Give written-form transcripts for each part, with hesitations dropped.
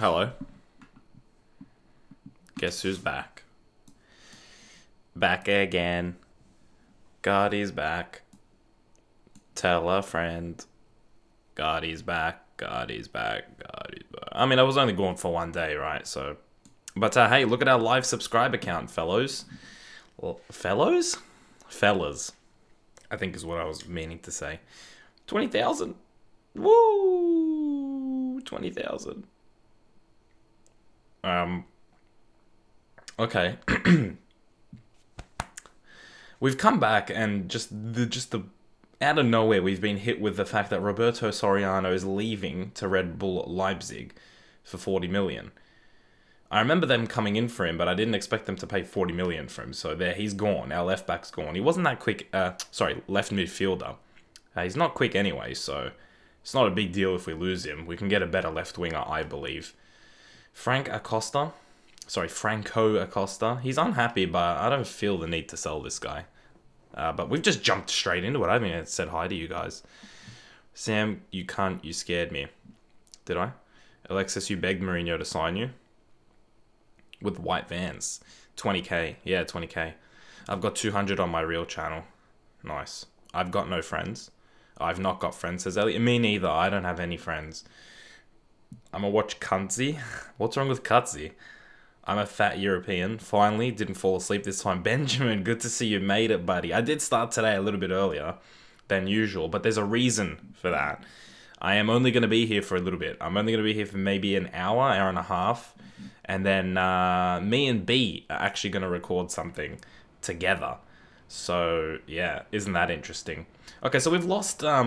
Hello. Guess who's back? Back again. God, he's back. Tell a friend. God, he's back. God, he's back. God, he's back. I mean, I was only going for one day, right? So, but hey, look at our live subscriber count, fellows. Well, fellows? Fellas, I think is what I was meaning to say. 20,000. Woo! 20,000. Okay. We've come back and just the out of nowhere we've been hit with the fact that Roberto Soriano is leaving to Red Bull Leipzig for 40 million. I remember them coming in for him, but I didn't expect them to pay 40 million for him. So there, he's gone. Our left back's gone. He wasn't that quick. Left midfielder. He's not quick anyway, so it's not a big deal if we lose him. We can get a better left winger, I believe. Franco Acosta. He's unhappy, but I don't feel the need to sell this guy. But we've just jumped straight into it. I haven't even said hi to you guys. Sam, you cunt, you scared me. Did I? Alexis, you begged Mourinho to sign you. With white Vans. 20k. Yeah, 20k. I've got 200 on my real channel. Nice. I've got no friends. I've not got friends, says Elliot. Me neither. I don't have any friends. I'm gonna watch Cuntsy. What's wrong with Cuntsy? I'm a fat European. Finally, didn't fall asleep this time. Benjamin, good to see you made it, buddy. I did start today a little bit earlier than usual, but there's a reason for that. I am only going to be here for a little bit. I'm only going to be here for maybe an hour and a half. And then me and B are actually going to record something together. So, yeah, isn't that interesting? Okay, so we've lost our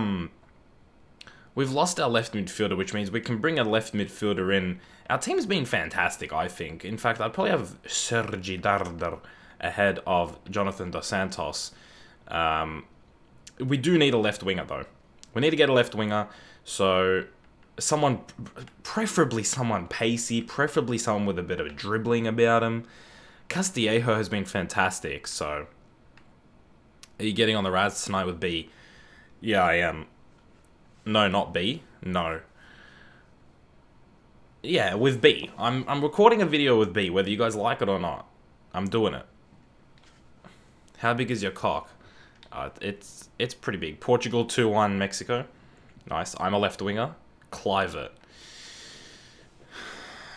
left midfielder, which means we can bring a left midfielder in. Our team's been fantastic, I think. In fact, I'd probably have Sergi Darder ahead of Jonathan Dos Santos. We do need a left winger, though. We need to get a left winger, so someone, preferably someone pacey, preferably someone with a bit of dribbling about him. Castillejo has been fantastic, so... Are you getting on the Raz tonight with B? Yeah, I am. No, not B. No. Yeah, with B. I'm recording a video with B, whether you guys like it or not. I'm doing it. How big is your cock? It's pretty big. Portugal 2-1 Mexico. Nice. I'm a left winger. Clivert.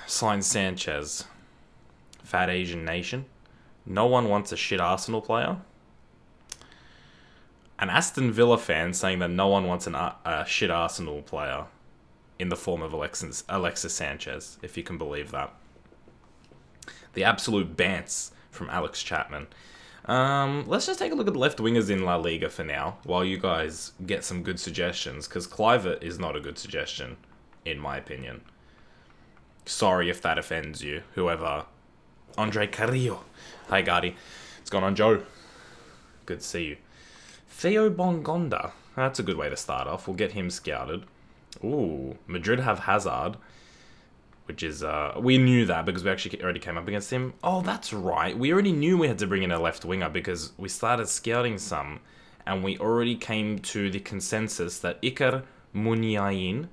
Sign Sanchez. Fat Asian nation. No one wants a shit Arsenal player. An Aston Villa fan saying that no one wants a shit Arsenal player in the form of Alexis Sanchez, if you can believe that. The absolute bants from Alex Chapman. Let's just take a look at the left wingers in La Liga for now, while you guys get some good suggestions, because Clivert is not a good suggestion, in my opinion. Sorry if that offends you, whoever. Andre Carrillo. Hi, Gardy. What's going on, Joe? Good to see you. Theo Bongonda. That's a good way to start off. We'll get him scouted. Ooh, Madrid have Hazard, which is, we knew that because we actually already came up against him. Oh, that's right. We already knew we had to bring in a left winger because we started scouting some, and we already came to the consensus that Iker Muniain,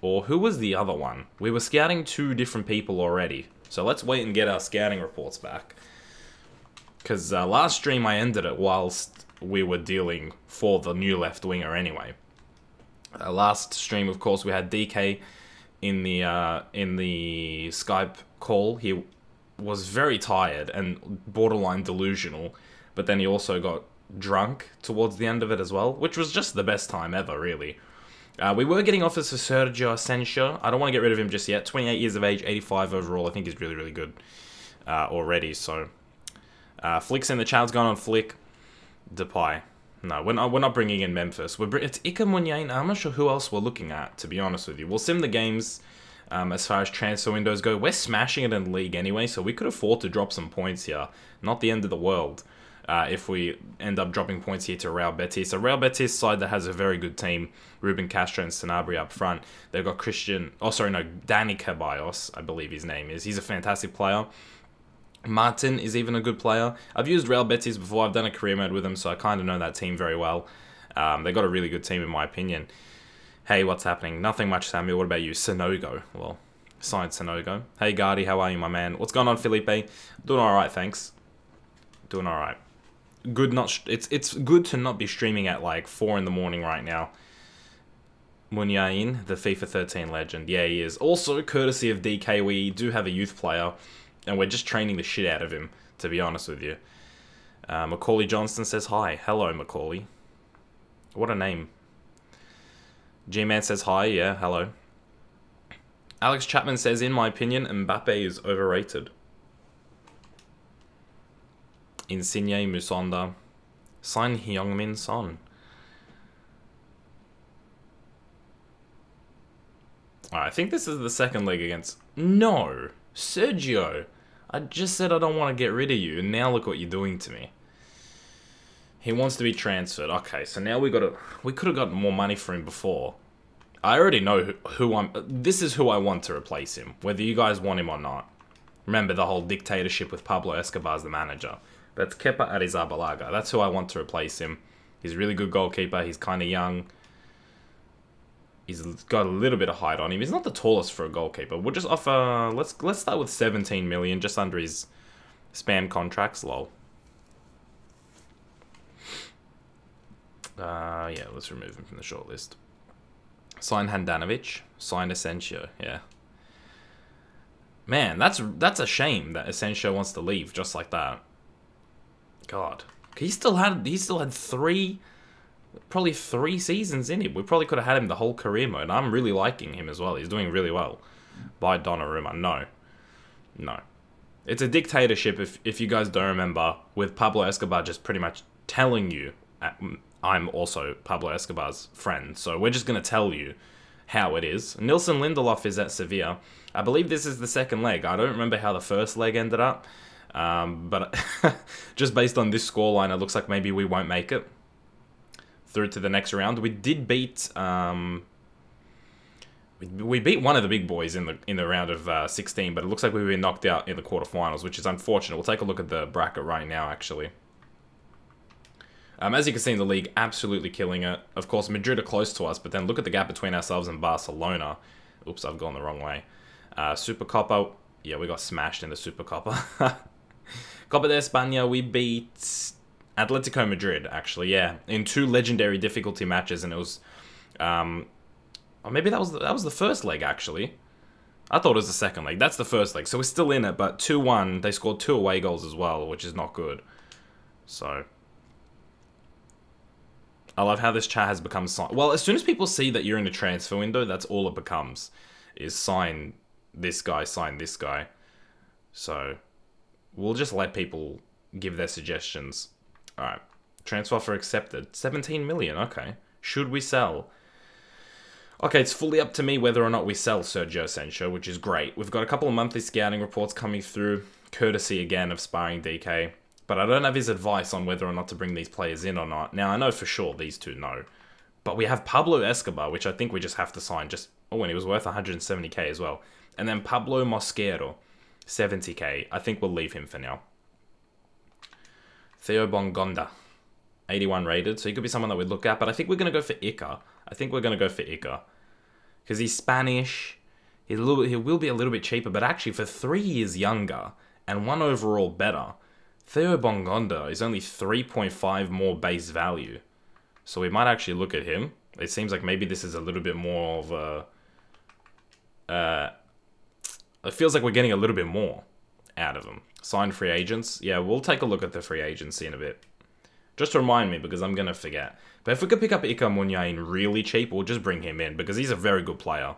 or who was the other one? We were scouting 2 different people already. So let's wait and get our scouting reports back. Because last stream I ended it whilst we were dealing for the new left winger anyway. Last stream, of course, we had DK in the Skype call. He was very tired and borderline delusional, but then he also got drunk towards the end of it as well, which was just the best time ever, really. We were getting offers for Sergio Asensio. I don't want to get rid of him just yet. 28 years of age, 85 overall. I think he's really, really good already. So, Flick's in the chat's gone on Flick. Depay. No, we're not bringing in Memphis. It's Iker Muniain. I'm not sure who else we're looking at, to be honest with you. We'll sim the games as far as transfer windows go. We're smashing it in the league anyway, so we could afford to drop some points here. Not the end of the world if we end up dropping points here to Real Betis. A Real Betis side that has a very good team. Ruben Castro and Sanabria up front. They've got Dani Ceballos, I believe his name is. He's a fantastic player. Martin is even a good player. I've used Real Betis before. I've done a career mode with them, so I kind of know that team very well. They got a really good team, in my opinion. Hey, what's happening? Nothing much, Samuel. What about you? Sonogo. Well, Signed Sanogo. Hey Guardy, how are you, my man? What's going on, Felipe? Doing alright, thanks. Doing alright. Good not... It's good to not be streaming at like 4 in the morning right now. Munyain, the FIFA 13 legend. Yeah, he is. Also, courtesy of DK, we do have a youth player, and we're just training the shit out of him, to be honest with you. Macaulay Johnston says hi. Hello, Macaulay. What a name. G-Man says hi. Yeah, hello. Alex Chapman says, in my opinion, Mbappe is overrated. Insigne Musonda. Sign Heung-min Son. Alright, I think this is the second leg against... No! Sergio! I just said I don't want to get rid of you, and now look what you're doing to me. He wants to be transferred. Okay, so now we could have gotten more money for him before. I already know this is who I want to replace him, whether you guys want him or not. Remember the whole dictatorship with Pablo Escobar as the manager. That's Kepa Arrizabalaga. That's who I want to replace him. He's a really good goalkeeper. He's kind of young. He's got a little bit of height on him. He's not the tallest for a goalkeeper. We'll just offer... Let's start with 17 million, just under his spam contracts. Lol. Yeah, let's remove him from the shortlist. Sign Handanovic. Sign Asensio. Yeah. Man, that's a shame that Asensio wants to leave just like that. God, he still had probably three seasons in him. We probably could have had him the whole career mode. I'm really liking him as well. He's doing really well. By Donnarumma. No. It's a dictatorship, if you guys don't remember, with Pablo Escobar just pretty much telling you, I'm also Pablo Escobar's friend, so we're just going to tell you how it is. Nilsson Lindelof is at Sevilla. I believe this is the second leg. I don't remember how the first leg ended up, but just based on this scoreline, it looks like maybe we won't make it through to the next round. We did beat... We beat one of the big boys in the round of 16, but it looks like we've been knocked out in the quarterfinals, which is unfortunate. We'll take a look at the bracket right now, actually. As you can see in the league, absolutely killing it. Of course, Madrid are close to us, but then look at the gap between ourselves and Barcelona. Oops, I've gone the wrong way. Supercopa, yeah, we got smashed in the Supercopa. Copa de España, we beat Atletico Madrid, actually, yeah, in 2 legendary difficulty matches, and it was, or maybe that was the first leg, actually. I thought it was the second leg. That's the first leg, so we're still in it, but 2-1, they scored 2 away goals as well, which is not good. So... I love how this chat has become... Well, as soon as people see that you're in a transfer window, that's all it becomes. Is sign this guy, sign this guy. So, we'll just let people give their suggestions. Alright. Transfer offer accepted. 17 million, okay. Should we sell? Okay, it's fully up to me whether or not we sell Sergio Asensio, which is great. We've got a couple of monthly scouting reports coming through. Courtesy, again, of Sparring DK. But I don't have his advice on whether or not to bring these players in or not. Now, I know for sure these two know. But we have Pablo Escobar, which I think we just have to sign. And he was worth 170k as well. And then Pablo Mosquero, 70k. I think we'll leave him for now. Theo Bongonda, 81 rated. So he could be someone that we'd look at. But I think we're going to go for Iker. Because he's Spanish. He will be a little bit cheaper. But actually, for 3 years younger and 1 overall better... Theo Bongonda is only 3.5 more base value. So we might actually look at him. It seems like maybe this is a little bit more of a... it feels like we're getting a little bit more out of him. Signed free agents. Yeah, we'll take a look at the free agency in a bit. Just to remind me, because I'm going to forget. But if we could pick up Iker Munyain really cheap, we'll just bring him in, because he's a very good player.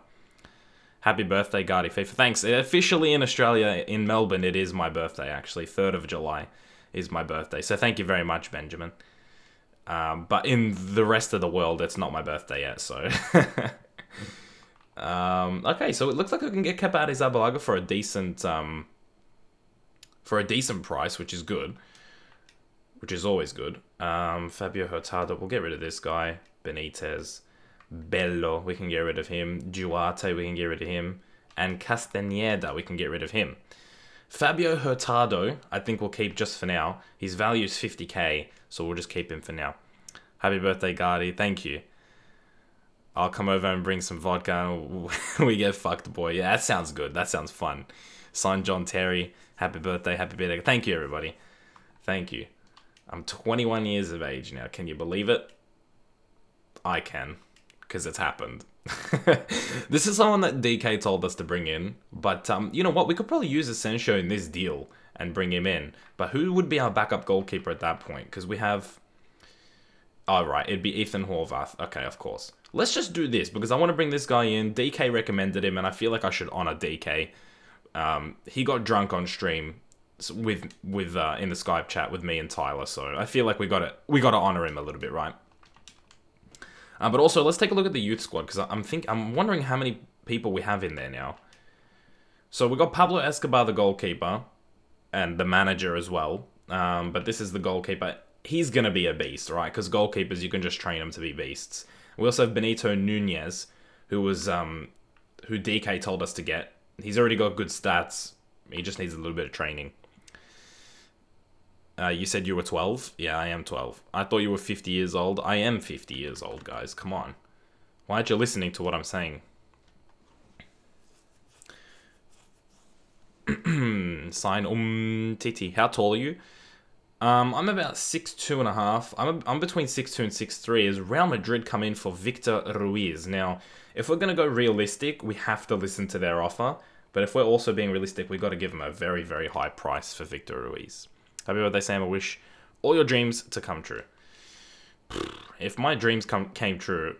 Happy birthday, Guardy FIFA. Thanks. Officially in Australia, in Melbourne, it is my birthday, actually. 3rd of July is my birthday. So thank you very much, Benjamin. But in the rest of the world, it's not my birthday yet, so... okay, so it looks like I can get Kepa Arrizabalaga for a decent price, which is good. Which is always good. Fabio Hurtado, we'll get rid of this guy. Benitez. Bello, we can get rid of him. Duarte, we can get rid of him. And Castañeda, we can get rid of him. Fabio Hurtado, I think we'll keep just for now. His value is 50k, so we'll just keep him for now. Happy birthday, Guardy. Thank you. I'll come over and bring some vodka and we get fucked, boy. Yeah, that sounds good. That sounds fun. Signed, John Terry. Happy birthday, happy birthday. Thank you, everybody. Thank you. I'm 21 years of age now. Can you believe it? I can, because it's happened. This is someone that DK told us to bring in, but you know what? We could probably use Asensio in this deal and bring him in. But who would be our backup goalkeeper at that point? Because we have... Oh, right. It'd be Ethan Horvath. Okay, of course. Let's just do this, because I want to bring this guy in. DK recommended him, and I feel like I should honor DK. He got drunk on stream with in the Skype chat with me and Tyler, so I feel like we got to honor him a little bit, right? But also, let's take a look at the youth squad, because I'm wondering how many people we have in there now. So we got Pablo Escobar, the goalkeeper, and the manager as well. But this is the goalkeeper. He's going to be a beast, right? Because goalkeepers, you can just train them to be beasts. We also have Benito Nunez, who DK told us to get. He's already got good stats. He just needs a little bit of training. You said you were 12? Yeah, I am 12. I thought you were 50 years old. I am 50 years old, guys. Come on. Why aren't you listening to what I'm saying? Sign Titi. How tall are you? I'm about 6'2.5". I'm between 6'2 and 6'3". As Real Madrid come in for Victor Ruiz. Now, if we're going to go realistic, we have to listen to their offer. But if we're also being realistic, we've got to give them a very, very high price for Victor Ruiz. Happy birthday, Sam. I wish all your dreams to come true. If my dreams came true,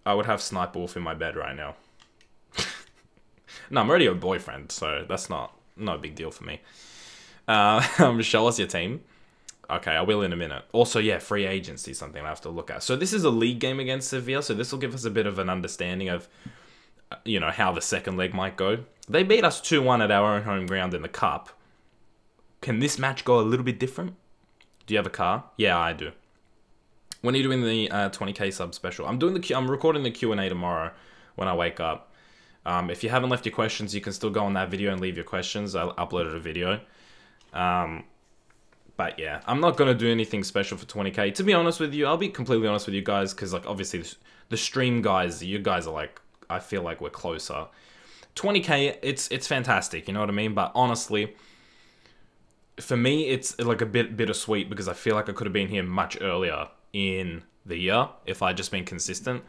I would have Sniper Wolf in my bed right now. No, I'm already a boyfriend, so that's not a big deal for me. Show us your team. Okay, I will in a minute. Also, yeah, free agency is something I have to look at. So this is a league game against Sevilla, so this will give us a bit of an understanding of, you know, how the second leg might go. They beat us 2-1 at our own home ground in the Cup. Can this match go a little bit different? Do you have a car? Yeah, I do. When are you doing the 20k sub special? I'm recording the Q&A tomorrow when I wake up. If you haven't left your questions, you can still go on that video and leave your questions. I uploaded a video. But yeah, I'm not going to do anything special for 20k. To be honest with you, I'll be completely honest with you guys, because like obviously the stream guys, you guys are like, I feel like we're closer. 20k, it's fantastic, you know what I mean? But honestly, for me, it's like a bit bittersweet, because I feel like I could have been here much earlier in the year if I'd just been consistent.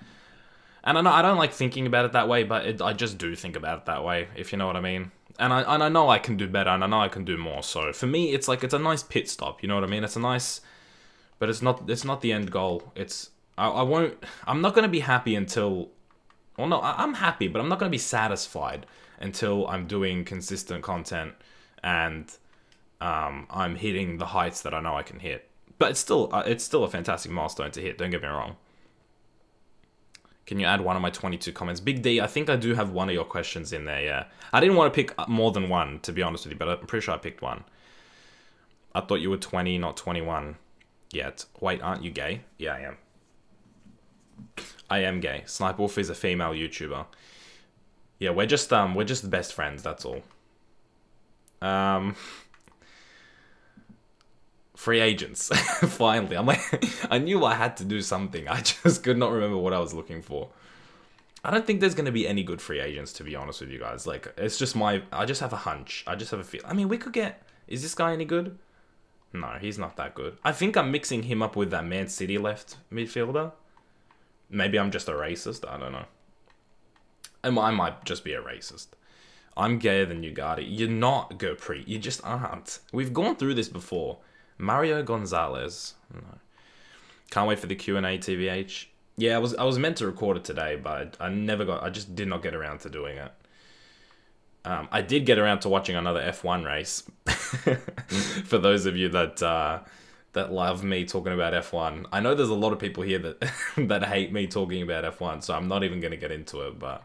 And I don't like thinking about it that way, but I just do think about it that way, if you know what I mean. And I know I can do better, and I know I can do more. So for me, it's like, it's a nice pit stop, you know what I mean? It's a nice, but it's not the end goal. I'm not going to be happy until, well, no, I'm happy, but I'm not going to be satisfied until I'm doing consistent content and I'm hitting the heights that I know I can hit. But it's still a fantastic milestone to hit, don't get me wrong. Can you add one of my 22 comments? Big D, I think I do have one of your questions in there, yeah. I didn't want to pick more than one, to be honest with you, but I'm pretty sure I picked one. I thought you were 20, not 21 yet. Wait, aren't you gay? Yeah, I am. I am gay. Sniper Wolf is a female YouTuber. Yeah, we're just best friends, that's all. Free agents. Finally. I'm like, I knew I had to do something. I just could not remember what I was looking for. I don't think there's going to be any good free agents, to be honest with you guys. Like, it's just I just have a hunch. I just have a feel. I mean, we could get... Is this guy any good? No, he's not that good. I think I'm mixing him up with that Man City left midfielder. Maybe I'm just a racist. I don't know. I might just be a racist. I'm gayer than you, Gardy. You're not, Gurpreet. You just aren't. We've gone through this before. Mario Gonzalez. No. Can't wait for the Q&A, TVH. Yeah, I was meant to record it today, but I just did not get around to doing it. I did get around to watching another F1 race. For those of you that love me talking about F1. I know there's a lot of people here that that hate me talking about F1, so I'm not even going to get into it, but...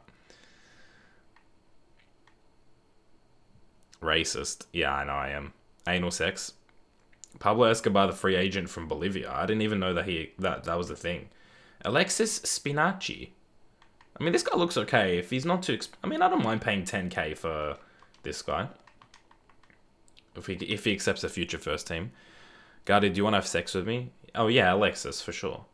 Racist. Yeah, I know I am. Anal sex. Pablo Escobar, the free agent from Bolivia. I didn't even know that that was the thing. Alexis Spinacci. I mean, this guy looks okay. If he's not too... I mean, I don't mind paying 10k for this guy. If he accepts a future first team. Gardy, do you want to have sex with me? Oh, yeah, Alexis, for sure.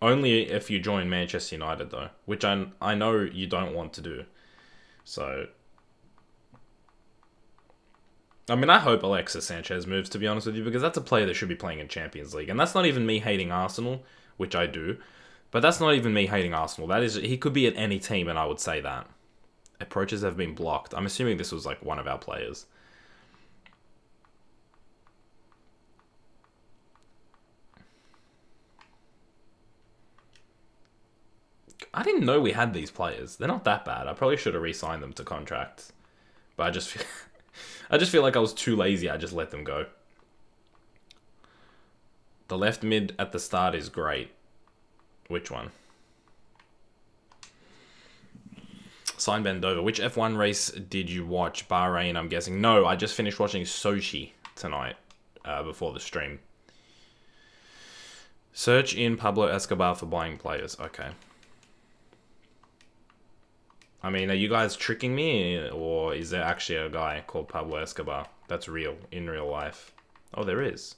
Only if you join Manchester United, though. Which I know you don't want to do. So... I mean, I hope Alexis Sanchez moves, to be honest with you, because that's a player that should be playing in Champions League. And that's not even me hating Arsenal, which I do. But that's not even me hating Arsenal. That is, he could be at any team, and I would say that. Approaches have been blocked. I'm assuming this was, like, one of our players. I didn't know we had these players. They're not that bad. I probably should have re-signed them to contracts. But I just feel... I just feel like I was too lazy. I just let them go. The left mid at the start is great. Which one? Sign Bendova. Which F1 race did you watch? Bahrain, I'm guessing. No, I just finished watching Sochi tonight before the stream. Search in Pablo Escobar for buying players. Okay. I mean, are you guys tricking me, or is there actually a guy called Pablo Escobar that's real, in real life? Oh, there is.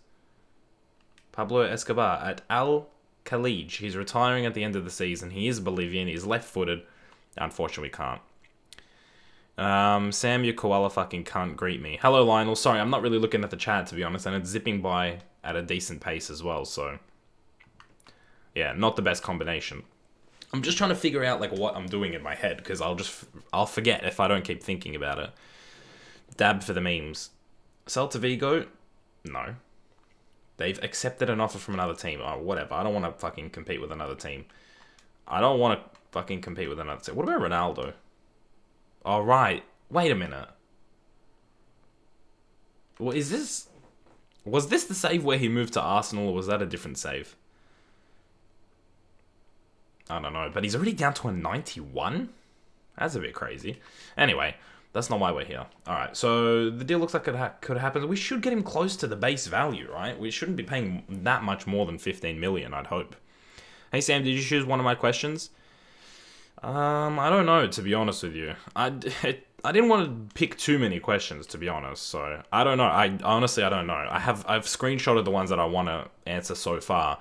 Pablo Escobar at Al Khalij. He's retiring at the end of the season. He is Bolivian. He's left-footed. Unfortunately, can't. Sam, you koala fucking cunt, greet me. Hello, Lionel. Sorry, I'm not really looking at the chat, to be honest, and it's zipping by at a decent pace as well, so... yeah, not the best combination. I'm just trying to figure out, like, what I'm doing in my head, because I'll forget if I don't keep thinking about it. Dab for the memes. Celta Vigo? No. They've accepted an offer from another team. Oh, whatever. I don't want to fucking compete with another team. I don't want to fucking compete with another team. What about Ronaldo? Oh, right. Wait a minute. What is this? Was this the save where he moved to Arsenal, or was that a different save? I don't know, but he's already down to a 91? That's a bit crazy. Anyway, that's not why we're here. Alright, so the deal looks like it could happen. We should get him close to the base value, right? We shouldn't be paying that much more than 15 million, I'd hope. Hey Sam, did you choose one of my questions? I don't know, to be honest with you. I didn't want to pick too many questions, to be honest, so I don't know. Honestly, I don't know. I've screenshotted the ones that I want to answer so far,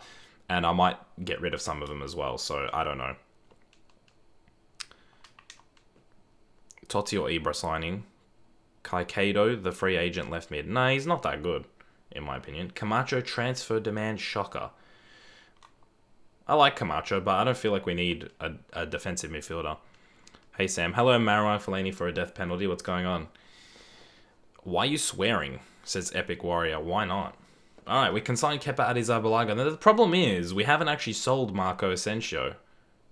and I might get rid of some of them as well, so I don't know. Totti or Ibra signing. Caicedo, the free agent left mid. Nah, he's not that good, in my opinion. Camacho transfer demand shocker. I like Camacho, but I don't feel like we need a defensive midfielder. Hey Sam. Hello Marouane Fellaini for a death penalty. What's going on? Why are you swearing? Says Epic Warrior. Why not? Alright, we can sign Kepa Arrizabalaga. Now, the problem is, we haven't actually sold Marco Asensio,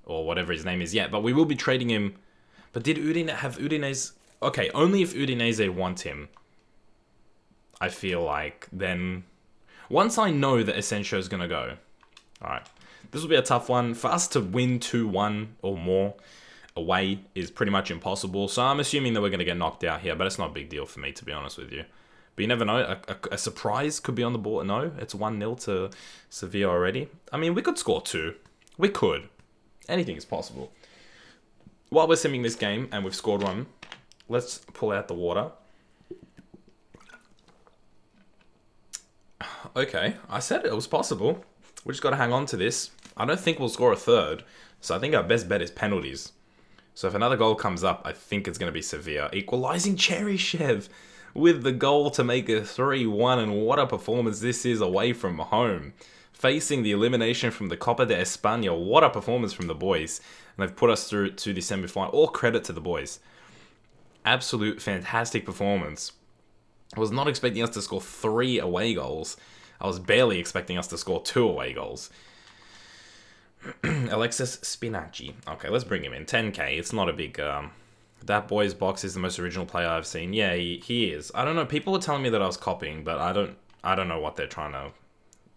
or whatever his name is yet, but we will be trading him. But did Udinese... Okay, only if Udinese want him, I feel like, then... Once I know that Asensio is going to go... Alright, this will be a tough one. For us to win 2-1 or more away is pretty much impossible, so I'm assuming that we're going to get knocked out here, but it's not a big deal for me, to be honest with you. But you never know, a surprise could be on the board. No, it's 1-0 to Sevilla already. I mean, we could score 2. We could. Anything is possible. While we're simming this game, and we've scored 1, let's pull out the water. Okay, I said it was possible. We just got to hang on to this. I don't think we'll score a third, so I think our best bet is penalties. So if another goal comes up, I think it's going to be Sevilla. Equalising Cheryshev with the goal to make it 3-1, and what a performance this is away from home. Facing the elimination from the Copa de España, what a performance from the boys. And they've put us through to the semi-final. All credit to the boys. Absolute fantastic performance. I was not expecting us to score 3 away goals. I was barely expecting us to score 2 away goals. Alexis Spinacci. Okay, let's bring him in. 10k. It's not a big... That boy's box is the most original player I've seen. Yeah, he is. I don't know. People were telling me that I was copying, but I don't know what they're trying to...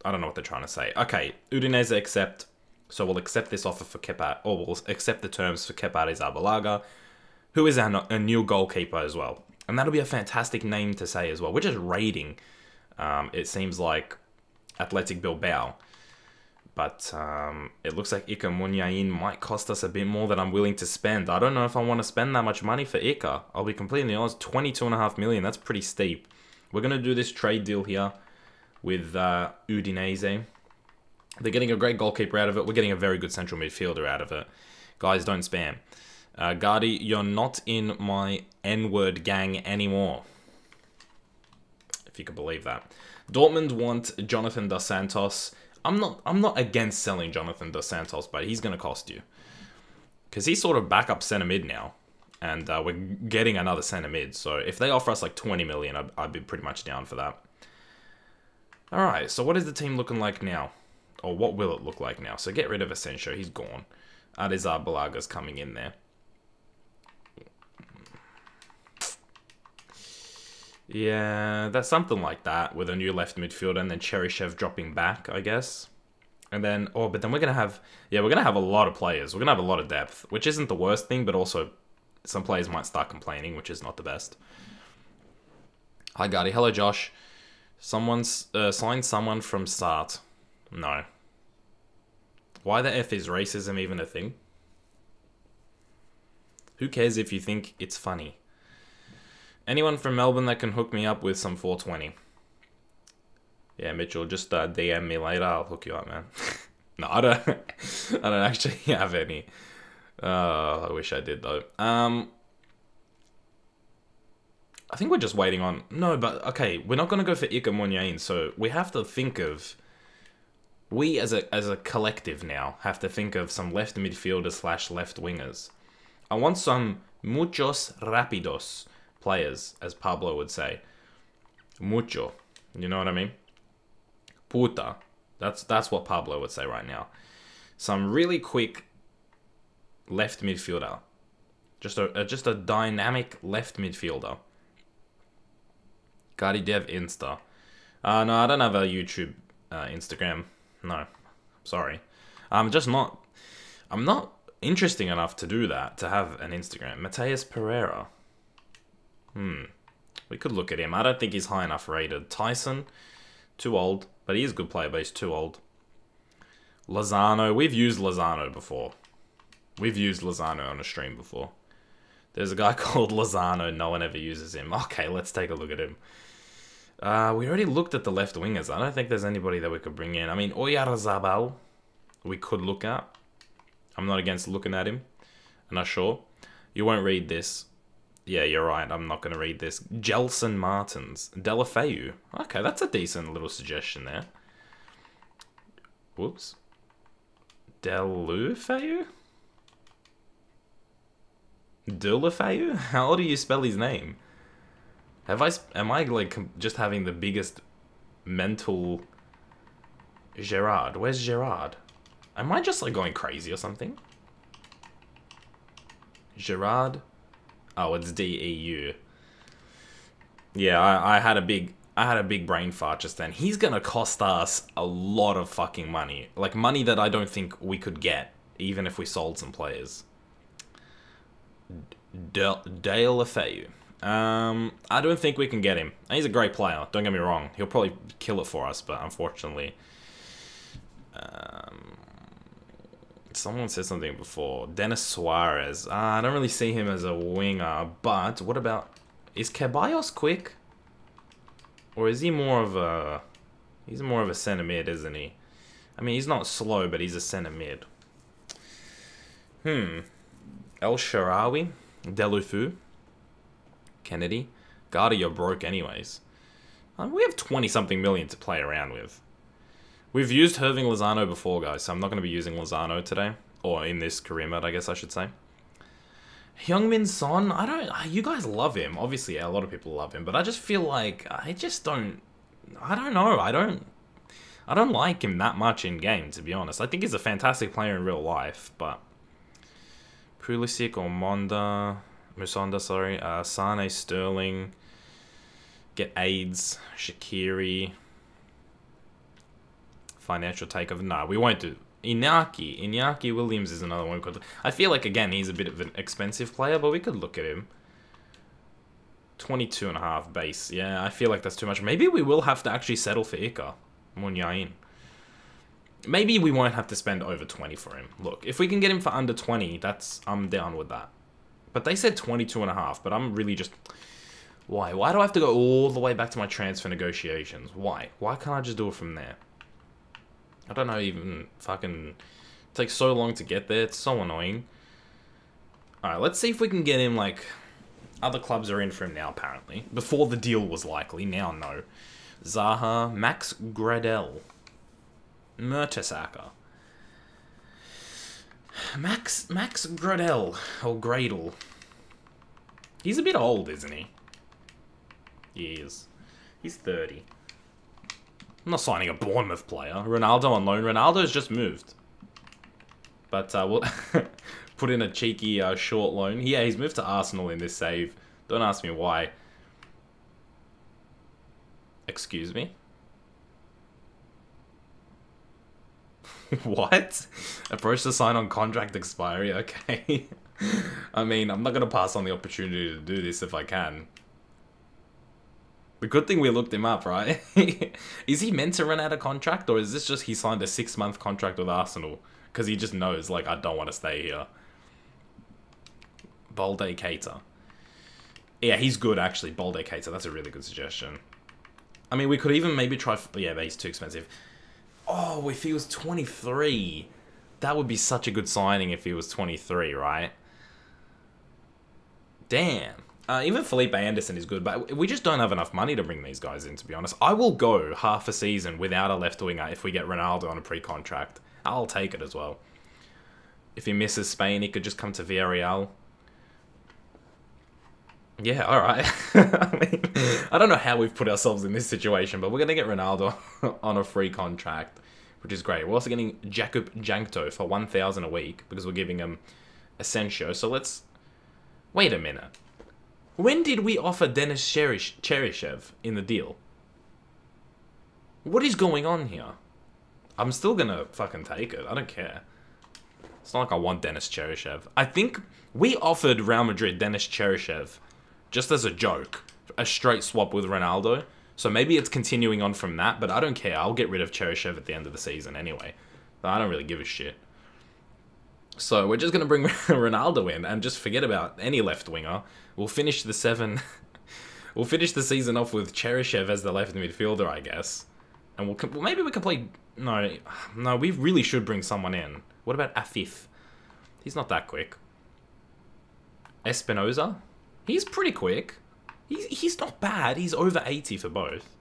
I don't know what they're trying to say. Okay, Udinese accept. So we'll accept this offer for Kepa, or we'll accept the terms for Kepa Arrizabalaga, who is a new goalkeeper as well. And that'll be a fantastic name to say as well. We're just raiding, it seems like, Athletic Bilbao. But it looks like Iker Muniain might cost us a bit more than I'm willing to spend. I don't know if I want to spend that much money for Iker. I'll be completely honest, 22.5 million, that's pretty steep. We're going to do this trade deal here with Udinese. They're getting a great goalkeeper out of it. We're getting a very good central midfielder out of it. Guys, don't spam. Gardy, you're not in my N-word gang anymore. If you could believe that. Dortmund want Jonathan Dos Santos. I'm not against selling Jonathan Dos Santos, but he's going to cost you. Because he's sort of backup centre mid now. And we're getting another centre mid. So if they offer us like 20 million, I'd be pretty much down for that. Alright, so what is the team looking like now? Or what will it look like now? So get rid of Asensio, he's gone. Adizar Balaga's coming in there. Yeah, that's something like that with a new left midfielder and then Cheryshev dropping back, I guess. And then, oh, but then we're going to have, yeah, we're going to have a lot of players. We're going to have a lot of depth, which isn't the worst thing, but also some players might start complaining, which is not the best. Hi, Gardy. Hello, Josh. Someone's signed someone from Start. No. Why the F is racism even a thing? Who cares if you think it's funny? Anyone from Melbourne that can hook me up with some 420? Yeah, Mitchell, just DM me later. I'll hook you up, man. No, I don't actually have any. I wish I did, though. I think we're just waiting on... No, but, okay, we're not going to go for Ika Munyain, so we have to think of... We, as a collective now, have to think of some left midfielders / left wingers. I want some muchos rapidos players, as Pablo would say. Mucho. You know what I mean? Puta. That's what Pablo would say right now. Some really quick left midfielder. Just a dynamic left midfielder. Gardy Dev Insta. No, I don't have a YouTube Instagram. No. Sorry. I'm not interesting enough to do that, to have an Instagram. Mateus Pereira. We could look at him. I don't think he's high enough rated. Tyson, too old. But he is a good player, but he's too old. Lozano. We've used Lozano before. We've used Lozano on a stream before. There's a guy called Lozano. No one ever uses him. Okay, let's take a look at him. We already looked at the left wingers. I don't think there's anybody that we could bring in. I mean, Oyarzabal, we could look at. I'm not against looking at him. I'm not sure. You won't read this. Yeah, you're right. I'm not going to read this. Gelson Martins. Delafeu. Okay, that's a decent little suggestion there. Whoops. Delafeu? Delafeu? How do you spell his name? Am I like just having the biggest mental... Gerard. Where's Gerard? Am I just like going crazy or something? Gerard? Oh, it's D-E-U. Yeah, I had a big brain fart just then. He's gonna cost us a lot of fucking money. Like money that I don't think we could get, even if we sold some players. Dale Lefeu. I don't think we can get him. He's a great player, don't get me wrong. He'll probably kill it for us, but unfortunately... Someone said something before. Dennis Suarez. I don't really see him as a winger, but what about... Is Ceballos quick? Or is he more of a... He's more of a centre mid, isn't he? I mean, he's not slow, but he's a centre mid. El Shaarawy. Delufu. Kennedy. Garda, you're broke anyways. We have 20-something million to play around with. We've used Irving Lozano before, guys, so I'm not going to be using Lozano today. Or in this career mode, I guess I should say. Heung-min Son, you guys love him. Obviously, a lot of people love him, but I just feel like, I don't know. I don't like him that much in game, to be honest. I think he's a fantastic player in real life, but... Pulisic or Musonda, sorry. Sane, Sterling. Get AIDS. Shaqiri. Financial takeover. Nah, we won't do. Iñaki Williams is another one. I feel like, again, he's a bit of an expensive player, but we could look at him. 22.5 base. Yeah, I feel like that's too much. Maybe we will have to actually settle for Ika Munyain. Maybe we won't have to spend over 20 for him. Look, if we can get him for under 20, I'm down with that. But they said 22.5, but I'm really just... Why? Why do I have to go all the way back to my transfer negotiations? Why? Why can't I just do it from there? I don't know, even fucking... It takes so long to get there. It's so annoying. Alright, let's see if we can get him, like... Other clubs are in for him now, apparently. Before the deal was likely. Now, no. Zaha, Max Gradel. Mertesacker. Max Gradel. Or Gradle. He's a bit old, isn't he? He is. He's 30. I'm not signing a Bournemouth player. Ronaldo on loan. Ronaldo's just moved. But we'll put in a cheeky short loan. Yeah, he's moved to Arsenal in this save. Don't ask me why. Excuse me? What? Approach to sign on contract expiry? Okay. I mean, I'm not going to pass on the opportunity to do this if I can. The good thing we looked him up, right? Is he meant to run out of contract, or is this just he signed a 6-month contract with Arsenal? Because he just knows, like, I don't want to stay here. Balde Keita. Yeah, he's good, actually. Balde Keita, that's a really good suggestion. I mean, we could even maybe try... Yeah, but he's too expensive. Oh, if he was 23... That would be such a good signing if he was 23, right? Damn. Even Felipe Anderson is good, but we just don't have enough money to bring these guys in, to be honest. I will go half a season without a left winger if we get Ronaldo on a pre-contract. I'll take it as well. If he misses Spain, he could just come to Villareal. Yeah, alright. I mean, I don't know how we've put ourselves in this situation, but we're going to get Ronaldo on a free contract, which is great. We're also getting Jakub Jankto for 1,000 a week because we're giving him Asensio. So let's... Wait a minute. When did we offer Denis Cheryshev in the deal? What is going on here? I'm still gonna fucking take it. I don't care. It's not like I want Denis Cheryshev. I think we offered Real Madrid Denis Cheryshev just as a joke. A straight swap with Ronaldo. So maybe it's continuing on from that, but I don't care. I'll get rid of Cheryshev at the end of the season anyway. I don't really give a shit. So we're just going to bring Ronaldo in and just forget about any left winger. We'll finish the we'll finish the season off with Cheryshev as the left midfielder, I guess. And well, maybe we can play... No, we really should bring someone in. What about Afif? He's not that quick. Espinoza? He's pretty quick. He's not bad. He's over 80 for both.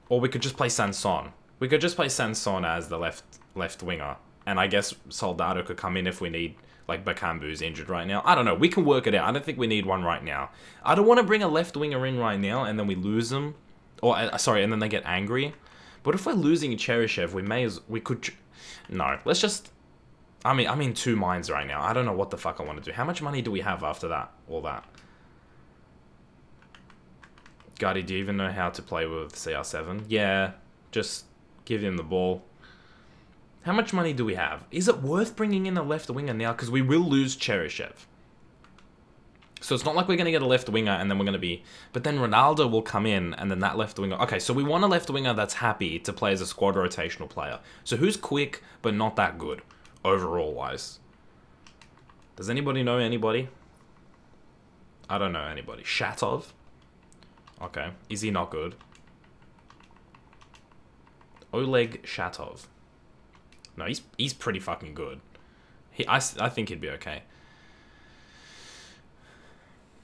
Or we could just play Sanson. We could just play Sanson as the left winger. And I guess Soldado could come in if we need... Like, Bakambu's injured right now. I don't know. We can work it out. I don't think we need one right now. I don't want to bring a left winger in right now and then we lose them. Or, sorry, and then they get angry. But if we're losing Cheryshev, we could... No, let's just... I'm in two minds right now. I don't know what the fuck I want to do. How much money do we have after that? All that. Gotti, do you even know how to play with CR7? Yeah, just give him the ball. How much money do we have? Is it worth bringing in a left winger now? Because we will lose Cheryshev. So it's not like we're going to get a left winger and then we're going to be... But then Ronaldo will come in and then that left winger... Okay, so we want a left winger that's happy to play as a squad rotational player. So who's quick but not that good, overall-wise? Does anybody know anybody? I don't know anybody. Shatov? Okay. Is he not good? Oleg Shatov. No, he's pretty fucking good. I think he'd be okay.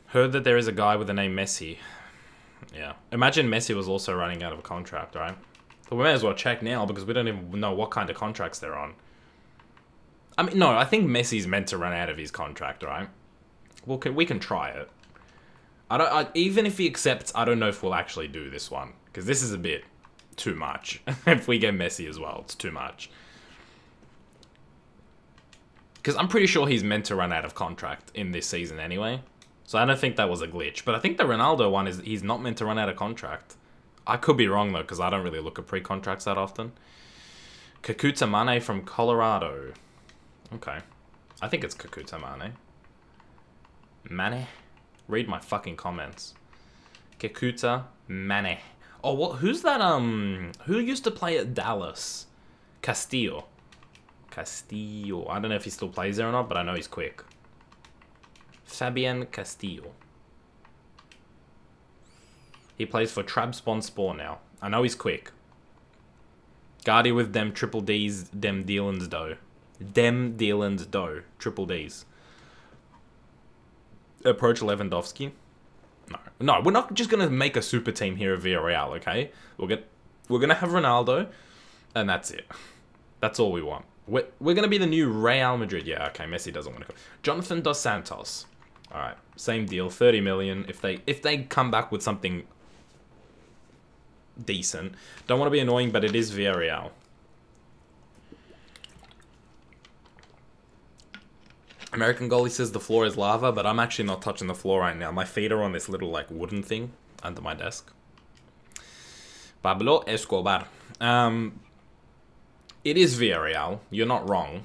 Heard that there is a guy with the name Messi. Yeah. Imagine Messi was also running out of a contract, right? But we may as well check now because we don't even know what kind of contracts they're on. I mean, no, I think Messi's meant to run out of his contract, right? Well, we can try it. Even if he accepts, I don't know if we'll actually do this one. Because this is a bit too much. If we get Messi as well, it's too much. Because I'm pretty sure he's meant to run out of contract in this season anyway. So I don't think that was a glitch. But I think the Ronaldo one is he's not meant to run out of contract. I could be wrong though, because I don't really look at pre-contracts that often. Kakuta Mane from Colorado. Okay. I think it's Kakuta Mane. Mane? Read my fucking comments. Kakuta Mane. Oh, what? Who's that, who used to play at Dallas? Castillo. Castillo. I don't know if he still plays there or not, but I know he's quick. Fabian Castillo. He plays for Trabzonspor now. I know he's quick. Guardy with them triple Ds, dem dealins dough. Dem dealins dough. Triple Ds. Approach Lewandowski. No, we're not just going to make a super team here of Villareal, okay? We're going to have Ronaldo, and that's it. That's all we want. We're going to be the new Real Madrid. Yeah, okay, Messi doesn't want to go. Jonathan Dos Santos. All right, same deal, 30 million. If they come back with something decent. Don't want to be annoying, but it is Villareal. American goalie says the floor is lava, but I'm actually not touching the floor right now. My feet are on this little like wooden thing under my desk. Pablo Escobar. It is Villareal. You're not wrong.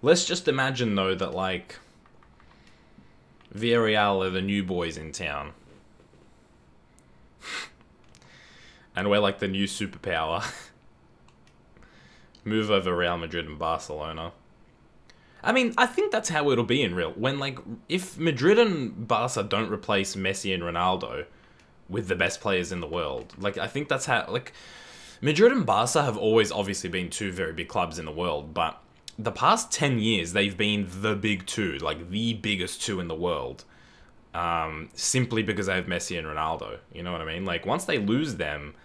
Let's just imagine though that like Villareal are the new boys in town. And we're like the new superpower. Move over Real Madrid and Barcelona. I mean, I think that's how it'll be in real. When, like, if Madrid and Barca don't replace Messi and Ronaldo with the best players in the world, like, I think that's how, like, Madrid and Barca have always obviously been two very big clubs in the world, but the past 10 years, they've been the big two, like, the biggest two in the world, simply because they have Messi and Ronaldo, you know what I mean? Like, once they lose them,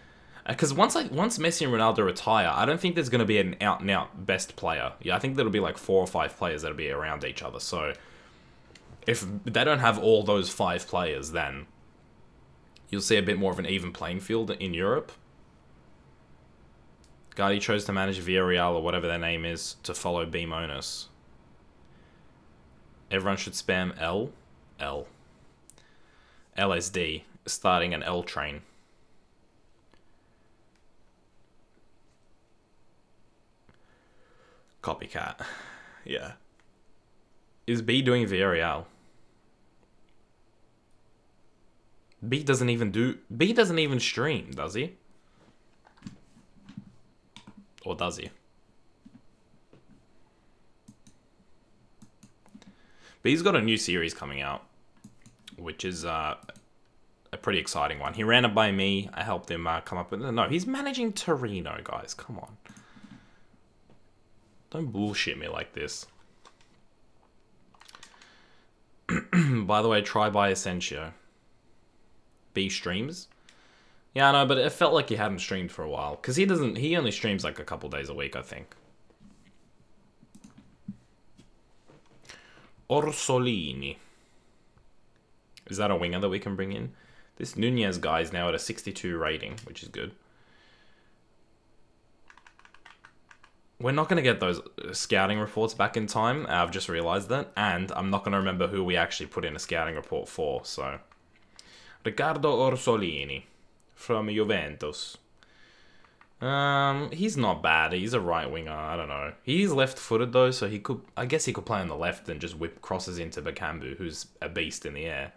because once Messi and Ronaldo retire, I don't think there's going to be an out-and-out best player. Yeah, I think there'll be like 4 or 5 players that'll be around each other. So if they don't have all those 5 players, then you'll see a bit more of an even playing field in Europe. Guardi chose to manage Villareal or whatever their name is to follow Beam Onus. Everyone should spam L. LSD, starting an L train. Copycat. Yeah. Is B doing Villareal? B doesn't even stream, does he? Or does he? B's got a new series coming out, which is a pretty exciting one. He ran it by me. I helped him come up with it. No, he's managing Torino, guys. Come on. Don't bullshit me like this. By the way, try by Essentio. B streams? Yeah, I know, but it felt like he hadn't streamed for a while. Because he only streams like a couple days a week, I think. Orsolini. Is that a winger that we can bring in? This Nunez guy is now at a 62 rating, which is good. We're not going to get those scouting reports back in time. I've just realized that. And I'm not going to remember who we actually put in a scouting report for. So, Riccardo Orsolini from Juventus. He's not bad. He's a right winger. I don't know. He's left-footed though, so I guess he could play on the left and just whip crosses into Bakambu, who's a beast in the air.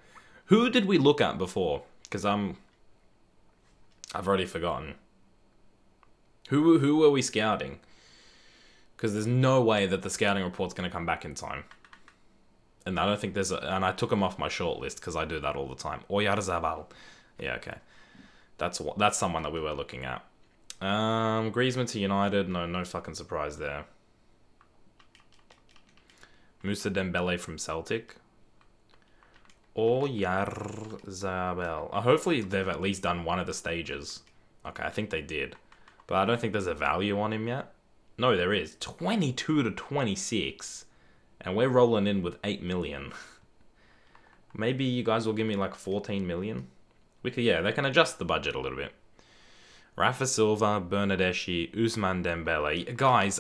Who did we look at before? Because I've already forgotten. Who were we scouting? Because there's no way that the scouting report's going to come back in time. And I don't think and I took him off my short list because I do that all the time. Oyarzabal. Yeah, okay. That's someone that we were looking at. Griezmann to United. No fucking surprise there. Moussa Dembele from Celtic. Oyarzabal. Hopefully they've at least done one of the stages. Okay, I think they did. But I don't think there's a value on him yet. No, there is. 22 to 26. And we're rolling in with 8 million. Maybe you guys will give me like 14 million. Yeah, they can adjust the budget a little bit. Rafa Silva, Bernardeschi, Ousmane Dembele. Guys,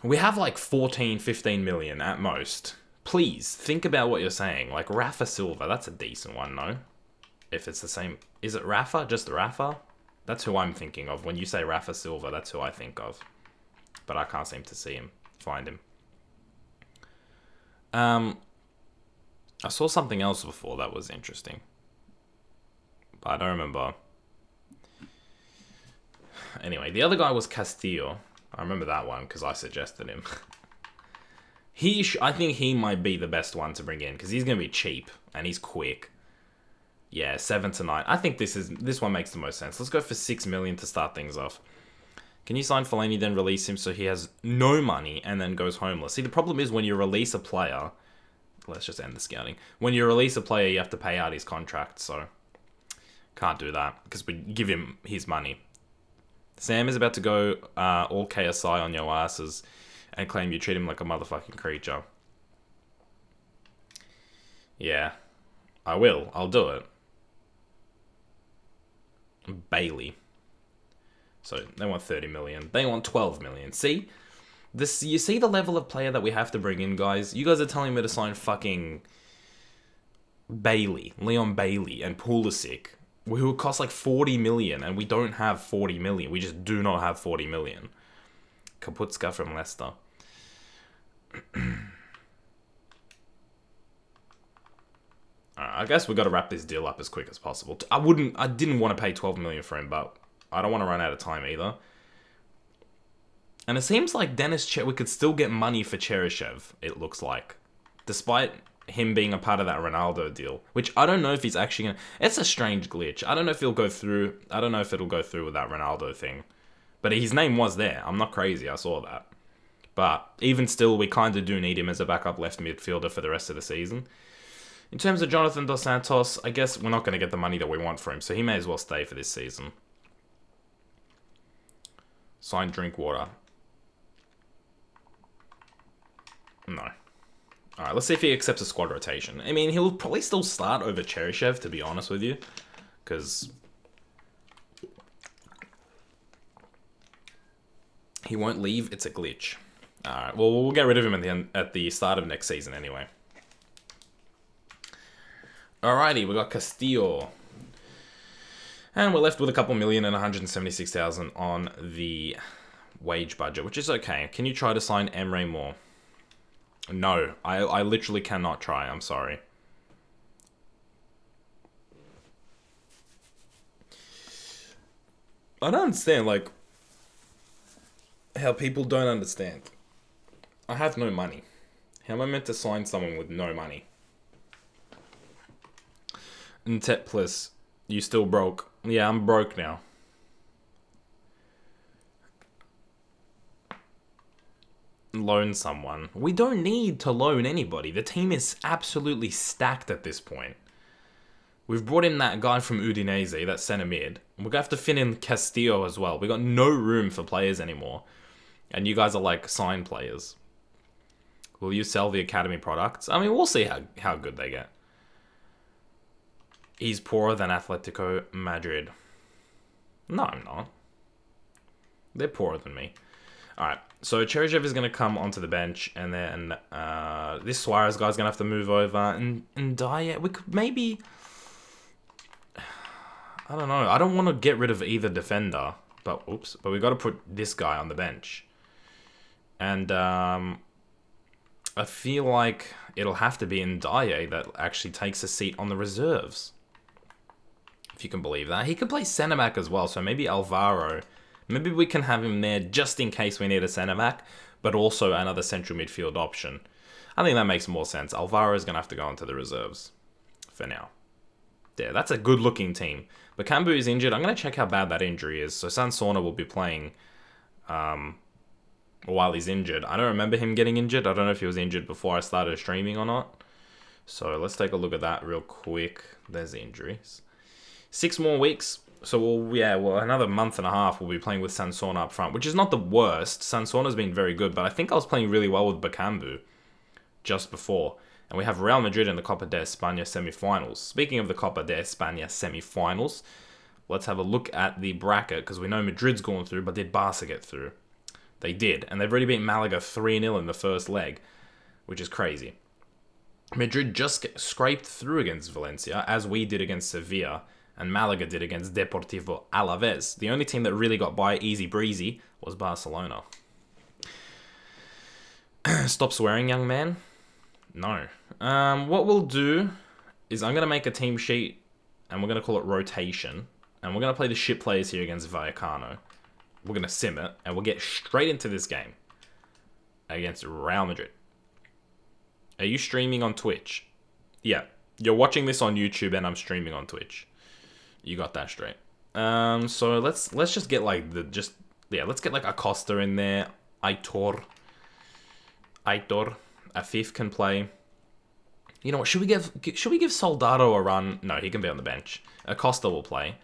we have like 14, 15 million at most. Please, think about what you're saying. Like Rafa Silva, that's a decent one, no? If it's the same. Is it Rafa? Just Rafa? That's who I'm thinking of. When you say Rafa Silva, that's who I think of. But I can't seem to see him. Find him. I saw something else before that was interesting. But I don't remember. Anyway, the other guy was Castillo. I remember that one because I suggested him. I think he might be the best one to bring in because he's going to be cheap and he's quick. Yeah, 7 to 9. I think this one makes the most sense. Let's go for 6 million to start things off. Can you sign Fellaini, then release him so he has no money and then goes homeless? See, the problem is when you release a player... Let's just end the scouting. When you release a player, you have to pay out his contract, so... Can't do that, because we give him his money. Sam is about to go all KSI on your asses and claim you treat him like a motherfucking creature. Yeah. I will. I'll do it. Bailey. So they want 30 million. They want 12 million. See? This, you see the level of player that we have to bring in, guys? You guys are telling me to sign fucking Bailey, Leon Bailey, and Pulisic, who would cost like 40 million, and we don't have 40 million. We just do not have 40 million. Kaputska from Leicester. I guess we got to wrap this deal up as quick as possible. I didn't want to pay 12 million for him, but I don't want to run out of time either. And it seems like we could still get money for Cheryshev, it looks like. Despite him being a part of that Ronaldo deal. Which I don't know if he's actually going to... It's a strange glitch. I don't know if he'll go through... I don't know if it'll go through with that Ronaldo thing. But his name was there. I'm not crazy. I saw that. But even still, we kind of do need him as a backup left midfielder for the rest of the season. In terms of Jonathan Dos Santos, I guess we're not going to get the money that we want for him, so he may as well stay for this season. Sign Drinkwater. No. Alright, let's see if he accepts a squad rotation. I mean, he'll probably still start over Cheryshev, to be honest with you. Because he won't leave, it's a glitch. Alright, well, we'll get rid of him at the start of next season anyway. Alrighty, we got Castillo. And we're left with a couple million and 176,000 on the wage budget, which is okay. Can you try to sign Emre Moore? No, I literally cannot try. I'm sorry. I don't understand, like, how people don't understand. I have no money. How am I meant to sign someone with no money? And Tetplus, you still broke. Yeah, I'm broke now. Loan someone. We don't need to loan anybody. The team is absolutely stacked at this point. We've brought in that guy from Udinese, that centre mid. We're going to have to fit in Castillo as well. We got no room for players anymore. And you guys are like sign players. Will you sell the academy products? I mean, we'll see how good they get. He's poorer than Atletico Madrid. No, I'm not. They're poorer than me. Alright, so Cheryshev is going to come onto the bench, and then this Suarez guy's going to have to move over, and Dyer, we could maybe... I don't know, I don't want to get rid of either defender, but we got to put this guy on the bench. And I feel like it'll have to be in Dyer that actually takes a seat on the reserves. If you can believe that. He could play centre-back as well, so maybe Alvaro... Maybe we can have him there just in case we need a centre-back, but also another central midfield option. I think that makes more sense. Alvaro is going to have to go into the reserves for now. Yeah, that's a good-looking team. But Bakambu is injured. I'm going to check how bad that injury is. So Sansona will be playing while he's injured. I don't remember him getting injured. I don't know if he was injured before I started streaming or not. So let's take a look at that real quick. There's the injuries. 6 more weeks. So, another month and a half we'll be playing with Sansona up front, which is not the worst. Sansona's been very good, but I think I was playing really well with Bakambu just before. And we have Real Madrid in the Copa de España semi-finals. Speaking of the Copa de España semi-finals, let's have a look at the bracket, because we know Madrid's gone through, but did Barca get through? They did, and they've already beaten Malaga 3-0 in the first leg, which is crazy. Madrid just scraped through against Valencia, as we did against Sevilla, and Malaga did against Deportivo Alaves. The only team that really got by easy breezy was Barcelona. Stop swearing, young man. No. What we'll do is I'm going to make a team sheet, and we're going to call it rotation. And we're going to play the shit players here against Vallecano. We're going to sim it, and we'll get straight into this game against Real Madrid. Are you streaming on Twitch? Yeah. You're watching this on YouTube and I'm streaming on Twitch. You got that straight. So let's just get like let's get like Acosta in there. Aitor. Afif can play. You know what? Should we give Soldado a run? No, he can be on the bench. Acosta will play.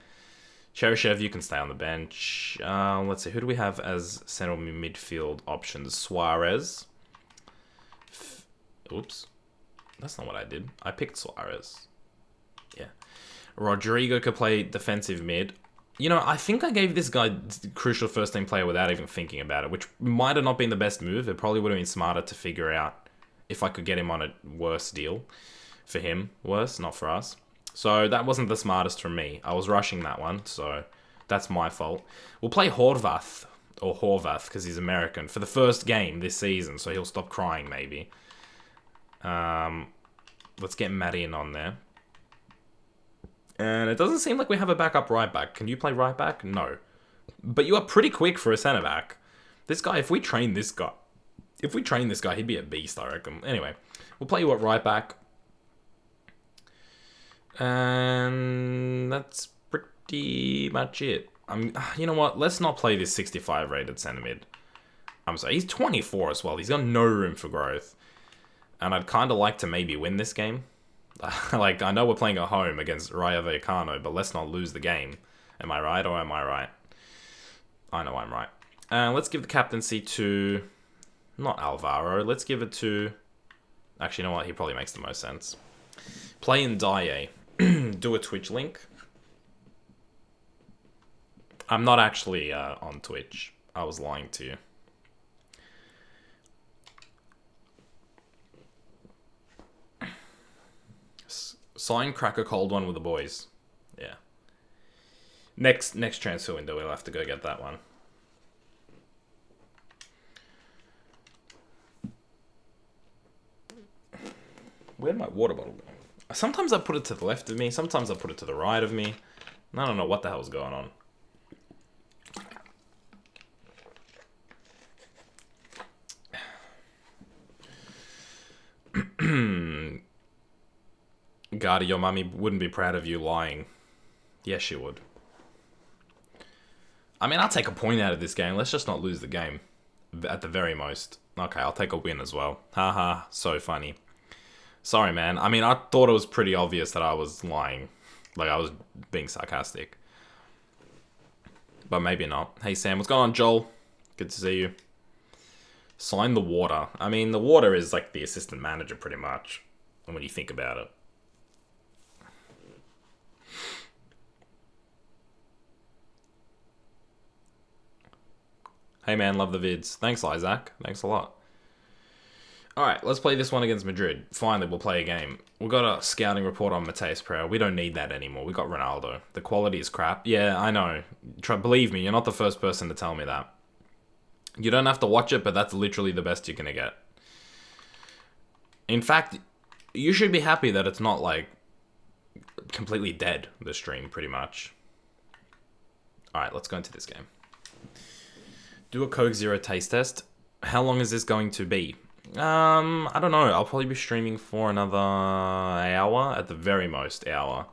Cheryshev, you can stay on the bench. Let's see. Who do we have as central midfield options? Suarez. Oops. That's not what I did. I picked Suarez. Yeah. Rodrigo could play defensive mid. You know, I think I gave this guy crucial first team player without even thinking about it, which might have not been the best move. It probably would have been smarter to figure out if I could get him on a worse deal. For him, worse, not for us. So that wasn't the smartest from me. I was rushing that one, so that's my fault. We'll play Horvath, because he's American, for the first game this season, so he'll stop crying, maybe. Let's get Matty in on there. And it doesn't seem like we have a backup right back. Can you play right back? No. But you are pretty quick for a centre back. This guy, if we train this guy, he'd be a beast, I reckon. Anyway, we'll play you at right back. And that's pretty much it. You know what? Let's not play this 65 rated centre mid. I'm sorry, he's 24 as well. He's got no room for growth. And I'd kind of like to maybe win this game. Like, I know we're playing at home against Rayo Vallecano, but let's not lose the game. Am I right or am I right? I know I'm right. Let's give the captaincy to... Not Alvaro. Let's give it to... Actually, you know what? He probably makes the most sense. Play in Dye. Do a Twitch link. I'm not actually on Twitch. I was lying to you. Sign, crack a cold one with the boys. Yeah. Next transfer window, we'll have to go get that one. Where'd my water bottle go? Sometimes I put it to the left of me, sometimes I put it to the right of me. I don't know what the hell's going on. Gardy, your mummy wouldn't be proud of you lying. Yes, she would. I mean, I'll take a point out of this game. Let's just not lose the game. At the very most. Okay, I'll take a win as well. Haha, so funny. Sorry, man. I mean, I thought it was pretty obvious that I was lying. Like, I was being sarcastic. But maybe not. Hey, Sam, what's going on, Joel? Good to see you. Sign the water. I mean, the water is like the assistant manager, pretty much. When you think about it. Hey man, love the vids. Thanks, Isaac. Thanks a lot. Alright, let's play this one against Madrid. Finally, we'll play a game. We've got a scouting report on Mateus Pereira. We don't need that anymore. We got Ronaldo. The quality is crap. Yeah, I know. Believe me, you're not the first person to tell me that. You don't have to watch it, but that's literally the best you're gonna get. In fact, you should be happy that it's not, like, completely dead, the stream, pretty much. Alright, let's go into this game. Do a Coke Zero taste test. How long is this going to be? I don't know. I'll probably be streaming for another hour, at the very most hour.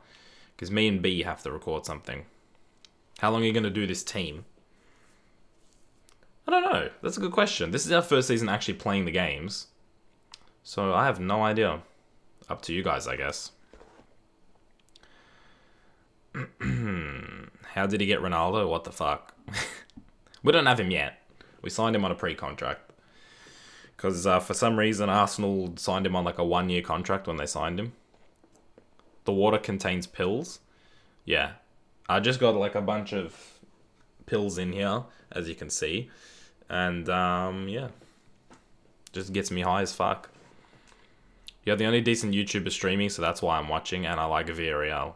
Because me and B have to record something. How long are you going to do this team? I don't know. That's a good question. This is our first season actually playing the games. So I have no idea. Up to you guys, I guess. How did he get Ronaldo? What the fuck? We don't have him yet. We signed him on a pre-contract. Because for some reason, Arsenal signed him on like a 1-year contract when they signed him. The water contains pills. Yeah. I just got like a bunch of pills in here, as you can see. And, yeah. Just gets me high as fuck. You're the only decent YouTuber streaming, so that's why I'm watching, and I like Villareal.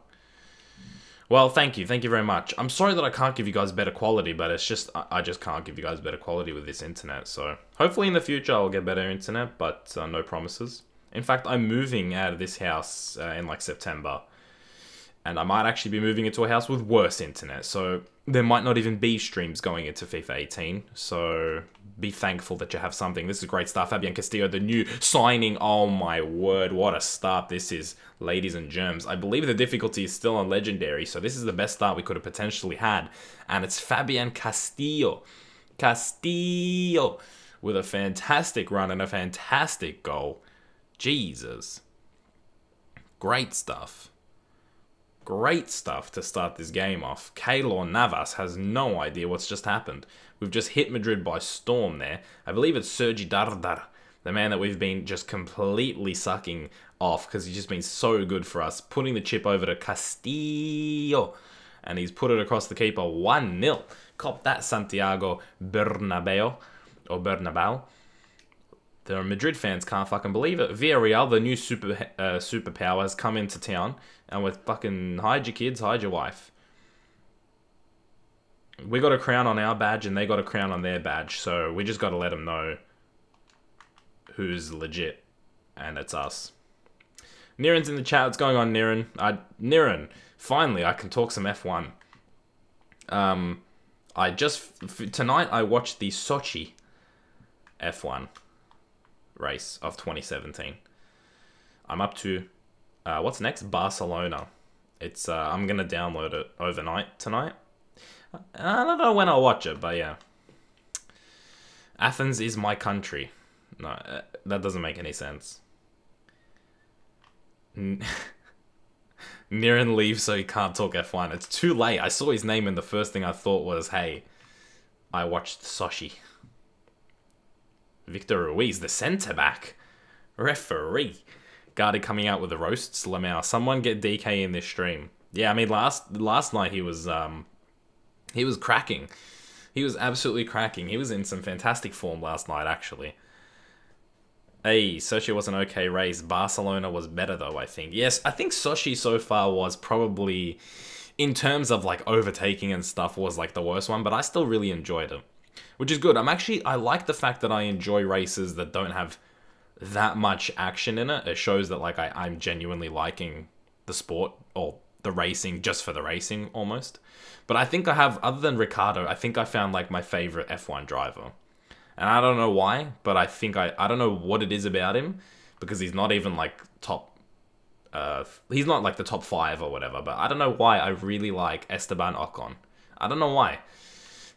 Well, thank you. Thank you very much. I'm sorry that I can't give you guys better quality, but it's just, I just can't give you guys better quality with this internet. So hopefully in the future I'll get better internet, but no promises. In fact, I'm moving out of this house in like September. And I might actually be moving into a house with worse internet. So there might not even be streams going into FIFA 18. So be thankful that you have something. This is great stuff. Fabian Castillo, the new signing. Oh my word, what a start this is, ladies and germs. I believe the difficulty is still on Legendary. So this is the best start we could have potentially had. And it's Fabian Castillo. Castillo with a fantastic run and a fantastic goal. Jesus. Great stuff. Great stuff to start this game off. Keylor Navas has no idea what's just happened. We've just hit Madrid by storm there. I believe it's Sergi Dardar, the man that we've been just completely sucking off because he's just been so good for us. Putting the chip over to Castillo. And he's put it across the keeper. 1-0. Cop that, Santiago Bernabeu. Or Bernabeu. The Madrid fans can't fucking believe it. Villareal, the new superpower, has come into town. And we're fucking, hide your kids, hide your wife. We got a crown on our badge and they got a crown on their badge. So we just got to let them know who's legit. And it's us. Niren's in the chat. What's going on, Niren? Niren, finally, I can talk some F1. Tonight I watched the Sochi F1 race of 2017. I'm up to what's next? Barcelona. It's I'm gonna download it overnight tonight. I don't know when I'll watch it, but yeah. Athens is my country. No, that doesn't make any sense. Niren leaves so he can't talk F1. It's too late. I saw his name and the first thing I thought was, hey, I watched Sochi. Victor Ruiz, the centre-back. Referee. Guarded coming out with the roasts. Lamau. Someone get DK in this stream. Yeah, I mean, last night he was cracking. He was absolutely cracking. He was in some fantastic form last night, actually. Hey, Sochi was an okay race. Barcelona was better, though, I think. Yes, I think Sochi so far was probably, in terms of, like, overtaking and stuff, was, like, the worst one. But I still really enjoyed it. Which is good. I like the fact that I enjoy races that don't have that much action in it. It shows that, like, I'm genuinely liking the sport, or the racing, just for the racing, almost. But I think I have, other than Ricardo, I think I found, like, my favorite F1 driver. And I don't know why, but I think I don't know what it is about him, because he's not even, like, he's not, like, the top 5 or whatever, but I don't know why I really like Esteban Ocon. I don't know why.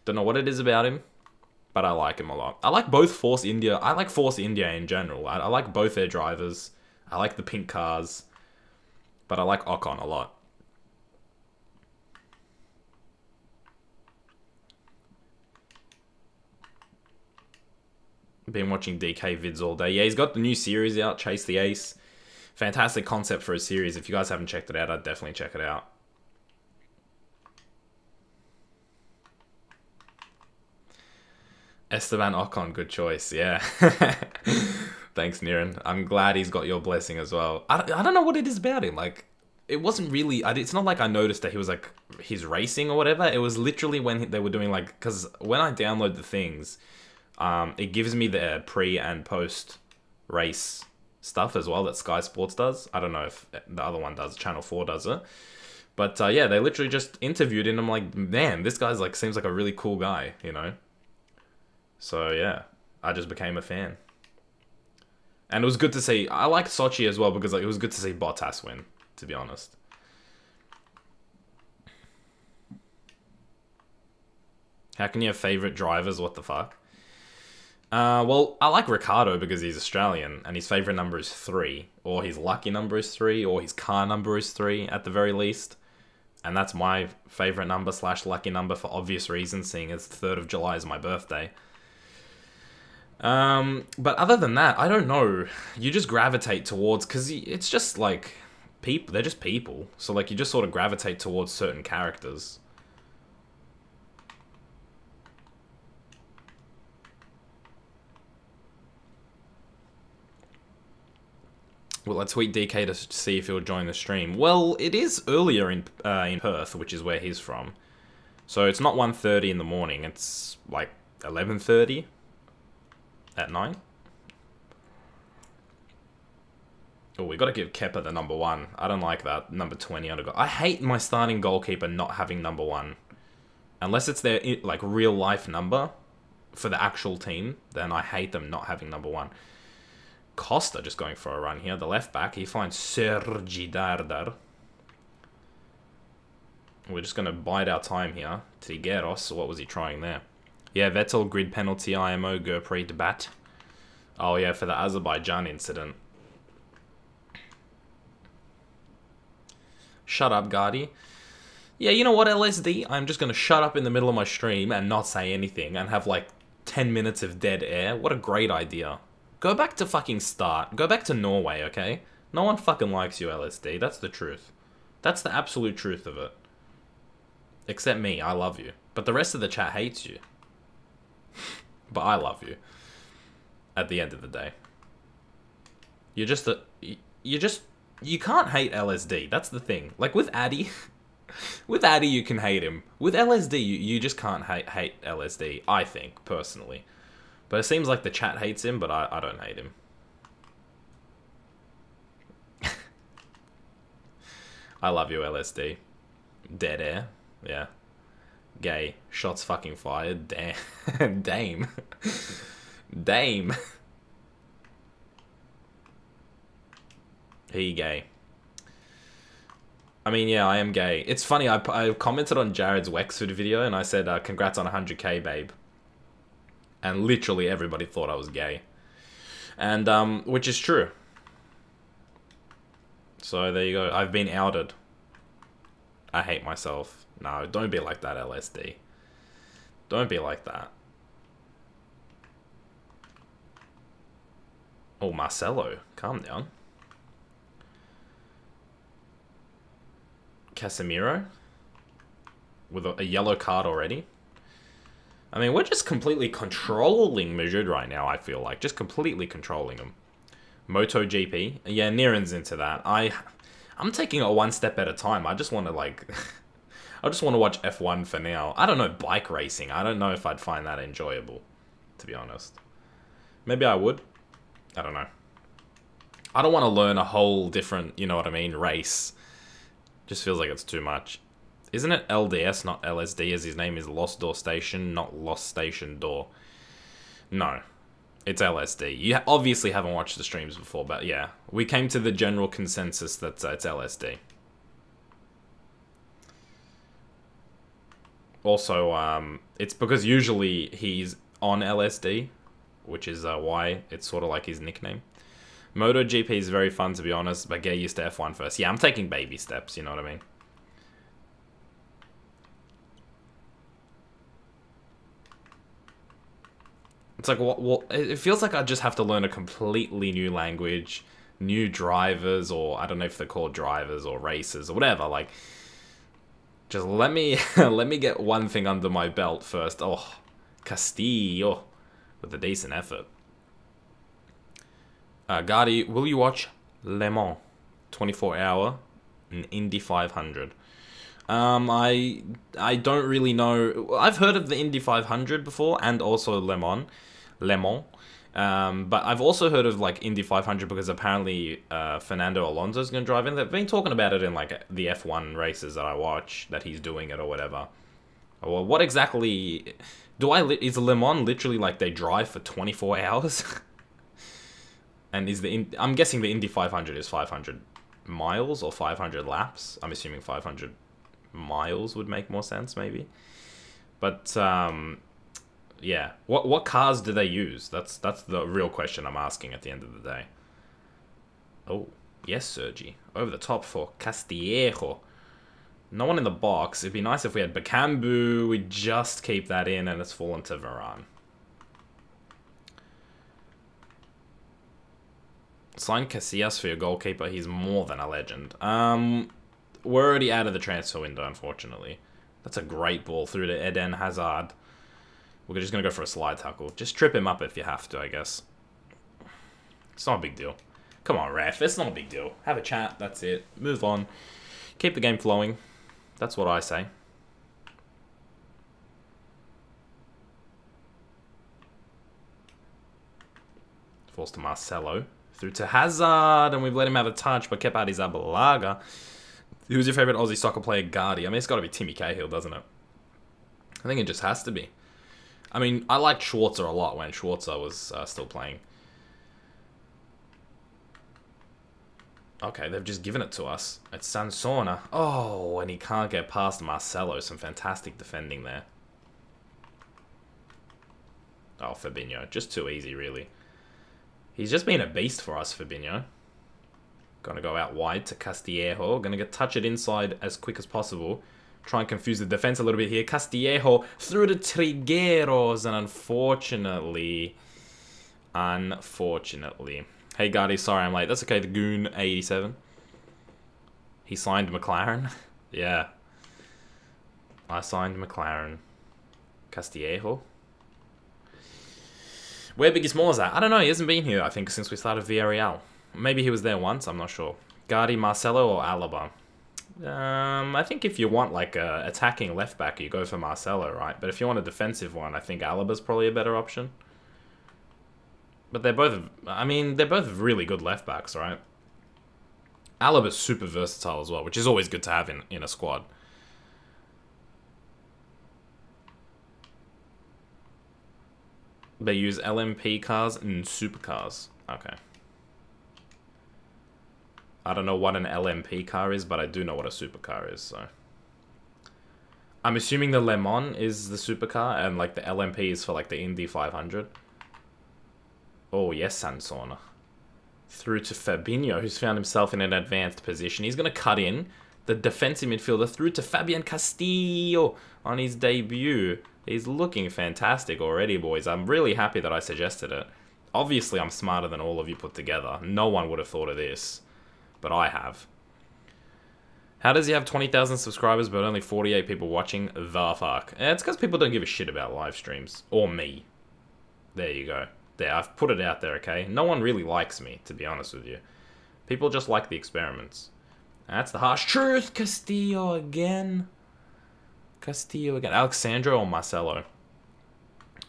Don't know what it is about him, but I like him a lot. I like both Force India. I like Force India in general. I like both their drivers. I like the pink cars, but I like Ocon a lot. Been watching DK vids all day. Yeah, he's got the new series out, Chase the Ace. Fantastic concept for a series. If you guys haven't checked it out, I'd definitely check it out. Esteban Ocon, good choice. Yeah. Thanks, Niren. I'm glad he's got your blessing as well. I don't know what it is about him. Like, it wasn't really... It's not like I noticed that he was, like, he's racing or whatever. It was literally when they were doing, like... Because when I download the things... it gives me the pre and post race stuff as well that Sky Sports does. I don't know if the other one does, Channel 4 does it. But yeah, they literally just interviewed him. I'm like, man, this guy's like seems like a really cool guy, you know? So yeah, I just became a fan. And it was good to see, I like Sochi as well because like, it was good to see Bottas win, to be honest. How can you have favourite drivers? What the fuck? Well, I like Ricardo because he's Australian and his favourite number is 3. Or his lucky number is 3. Or his car number is 3 at the very least. And that's my favourite number / lucky number for obvious reasons, seeing as 3rd of July is my birthday. But other than that, I don't know. You just gravitate towards... Because it's just like... people. They're just people. So like you just sort of gravitate towards certain characters. Well, I tweet DK to see if he'll join the stream. Well, it is earlier in Perth, which is where he's from. So it's not 1:30 in the morning. It's like 11:30 at night. Oh, we got to give Kepa the number 1. I don't like that. Number 20 on a goal. I hate my starting goalkeeper not having number 1. Unless it's their, like, real-life number for the actual team, then I hate them not having number 1. Costa just going for a run here. The left back, he finds Sergi Dardar. We're just going to bide our time here. Trigueros, what was he trying there? Yeah, Vettel, grid penalty, IMO, Gurpreet, bat. Oh yeah, for the Azerbaijan incident. Shut up, Guardy. Yeah, you know what, LSD? I'm just going to shut up in the middle of my stream and not say anything and have like 10 minutes of dead air. What a great idea. Go back to fucking start. Go back to Norway, okay? No one fucking likes you, LSD. That's the truth. That's the absolute truth of it. Except me, I love you. But the rest of the chat hates you. But I love you. At the end of the day. You're just a... You can't hate LSD. That's the thing. Like with Addy... With Addy, you can hate him. With LSD, you just can't hate LSD, I think, personally. But it seems like the chat hates him, but I don't hate him. I love you, LSD. Dead air. Yeah. Gay. Shots fucking fired. Damn. Dame. Dame. He gay. I mean, yeah, I am gay. It's funny, I commented on Jared's Wexford video and I said, congrats on 100k, babe. And literally everybody thought I was gay. And, which is true. So there you go. I've been outed. I hate myself. No, don't be like that, LSD. Don't be like that. Oh, Marcelo. Calm down. Casemiro with a yellow card already. I mean, we're just completely controlling Madrid right now, I feel like. Just completely controlling them. MotoGP. Yeah, Niren's into that. I'm taking it one step at a time. I just want to, like... I just want to watch F1 for now. I don't know, bike racing. I don't know if I'd find that enjoyable, to be honest. Maybe I would. I don't know. I don't want to learn a whole different, you know what I mean, race. Just feels like it's too much. Isn't it LDS, not LSD, as his name is Lost Door Station, not Lost Station Door? No. It's LSD. You obviously haven't watched the streams before, but yeah. We came to the general consensus that it's LSD. Also, it's because usually he's on LSD, which is why it's sort of like his nickname. MotoGP is very fun, to be honest, but get used to F1 first. Yeah, I'm taking baby steps, you know what I mean? It's like, what, it feels like I just have to learn a completely new language, new drivers, or I don't know if they're called drivers or racers or whatever. Like, just let me let me get one thing under my belt first. Oh, Castillo with a decent effort. Gardy, will you watch Le Mans 24-hour and Indy 500? I don't really know. I've heard of the Indy 500 before and also Le Mans. But I've also heard of like Indy 500 because apparently Fernando Alonso is going to drive in. They've been talking about it in like the F1 races that I watch, that he's doing it or whatever. Well, what exactly is Le Mans literally like they drive for 24 hours? And I'm guessing the Indy 500 is 500 miles or 500 laps. I'm assuming 500 miles would make more sense, maybe. But yeah, what cars do they use? That's the real question I'm asking at the end of the day. Oh yes, Sergi, over the top for Castillejo. No one in the box. It'd be nice if we had Bakambu. We just keep that in, and it's fallen to Varane. Sign Casillas for your goalkeeper. He's more than a legend. We're already out of the transfer window, unfortunately. That's a great ball through to Eden Hazard. We're just going to go for a slide tackle. Just trip him up if you have to, I guess. It's not a big deal. Come on, ref. It's not a big deal. Have a chat. That's it. Move on. Keep the game flowing. That's what I say. Falls to Marcelo. Through to Hazard, and we've let him have a touch, but kept out his Abalaga. Who's your favourite Aussie soccer player, Guardy? I mean, it's got to be Timmy Cahill, doesn't it? I think it just has to be. I mean, I liked Schwarzer a lot when Schwarzer was still playing. Okay, they've just given it to us. It's Sansona. Oh, and he can't get past Marcelo. Some fantastic defending there. Oh, Fabinho. Just too easy, really. He's just been a beast for us, Fabinho. Gonna go out wide to Castillejo. Gonna touch it inside as quick as possible. Try and confuse the defense a little bit here. Castillejo through to Trigueros. And unfortunately... Hey, Guardy, sorry I'm late. That's okay, the Goon 87. He signed McLaren. Yeah. I signed McLaren. Castillejo. Where Biggie Smalls at? I don't know, he hasn't been here, I think, since we started Villareal. Maybe he was there once, I'm not sure. Guardy, Marcelo, or Alaba? I think if you want, like, a attacking left-back, you go for Marcelo, right? But if you want a defensive one, I think Alaba's probably a better option. But they're both, I mean, they're both really good left-backs, right? Alaba's super versatile as well, which is always good to have in a squad. They use LMP cars and supercars. Okay. I don't know what an LMP car is, but I do know what a supercar is, so... I'm assuming the Le Mans is the supercar, and, like, the LMP is for, like, the Indy 500. Oh, yes, Sansona. Through to Fabinho, who's found himself in an advanced position. He's going to cut in the defensive midfielder through to Fabian Castillo on his debut. He's looking fantastic already, boys. I'm really happy that I suggested it. Obviously, I'm smarter than all of you put together. No one would have thought of this. But I have. How does he have 20,000 subscribers but only 48 people watching? The fuck. It's because people don't give a shit about live streams. Or me. There you go. There, I've put it out there, okay? No one really likes me, to be honest with you. People just like the experiments. That's the harsh truth. Castillo again. Castillo again. Alexandro or Marcelo?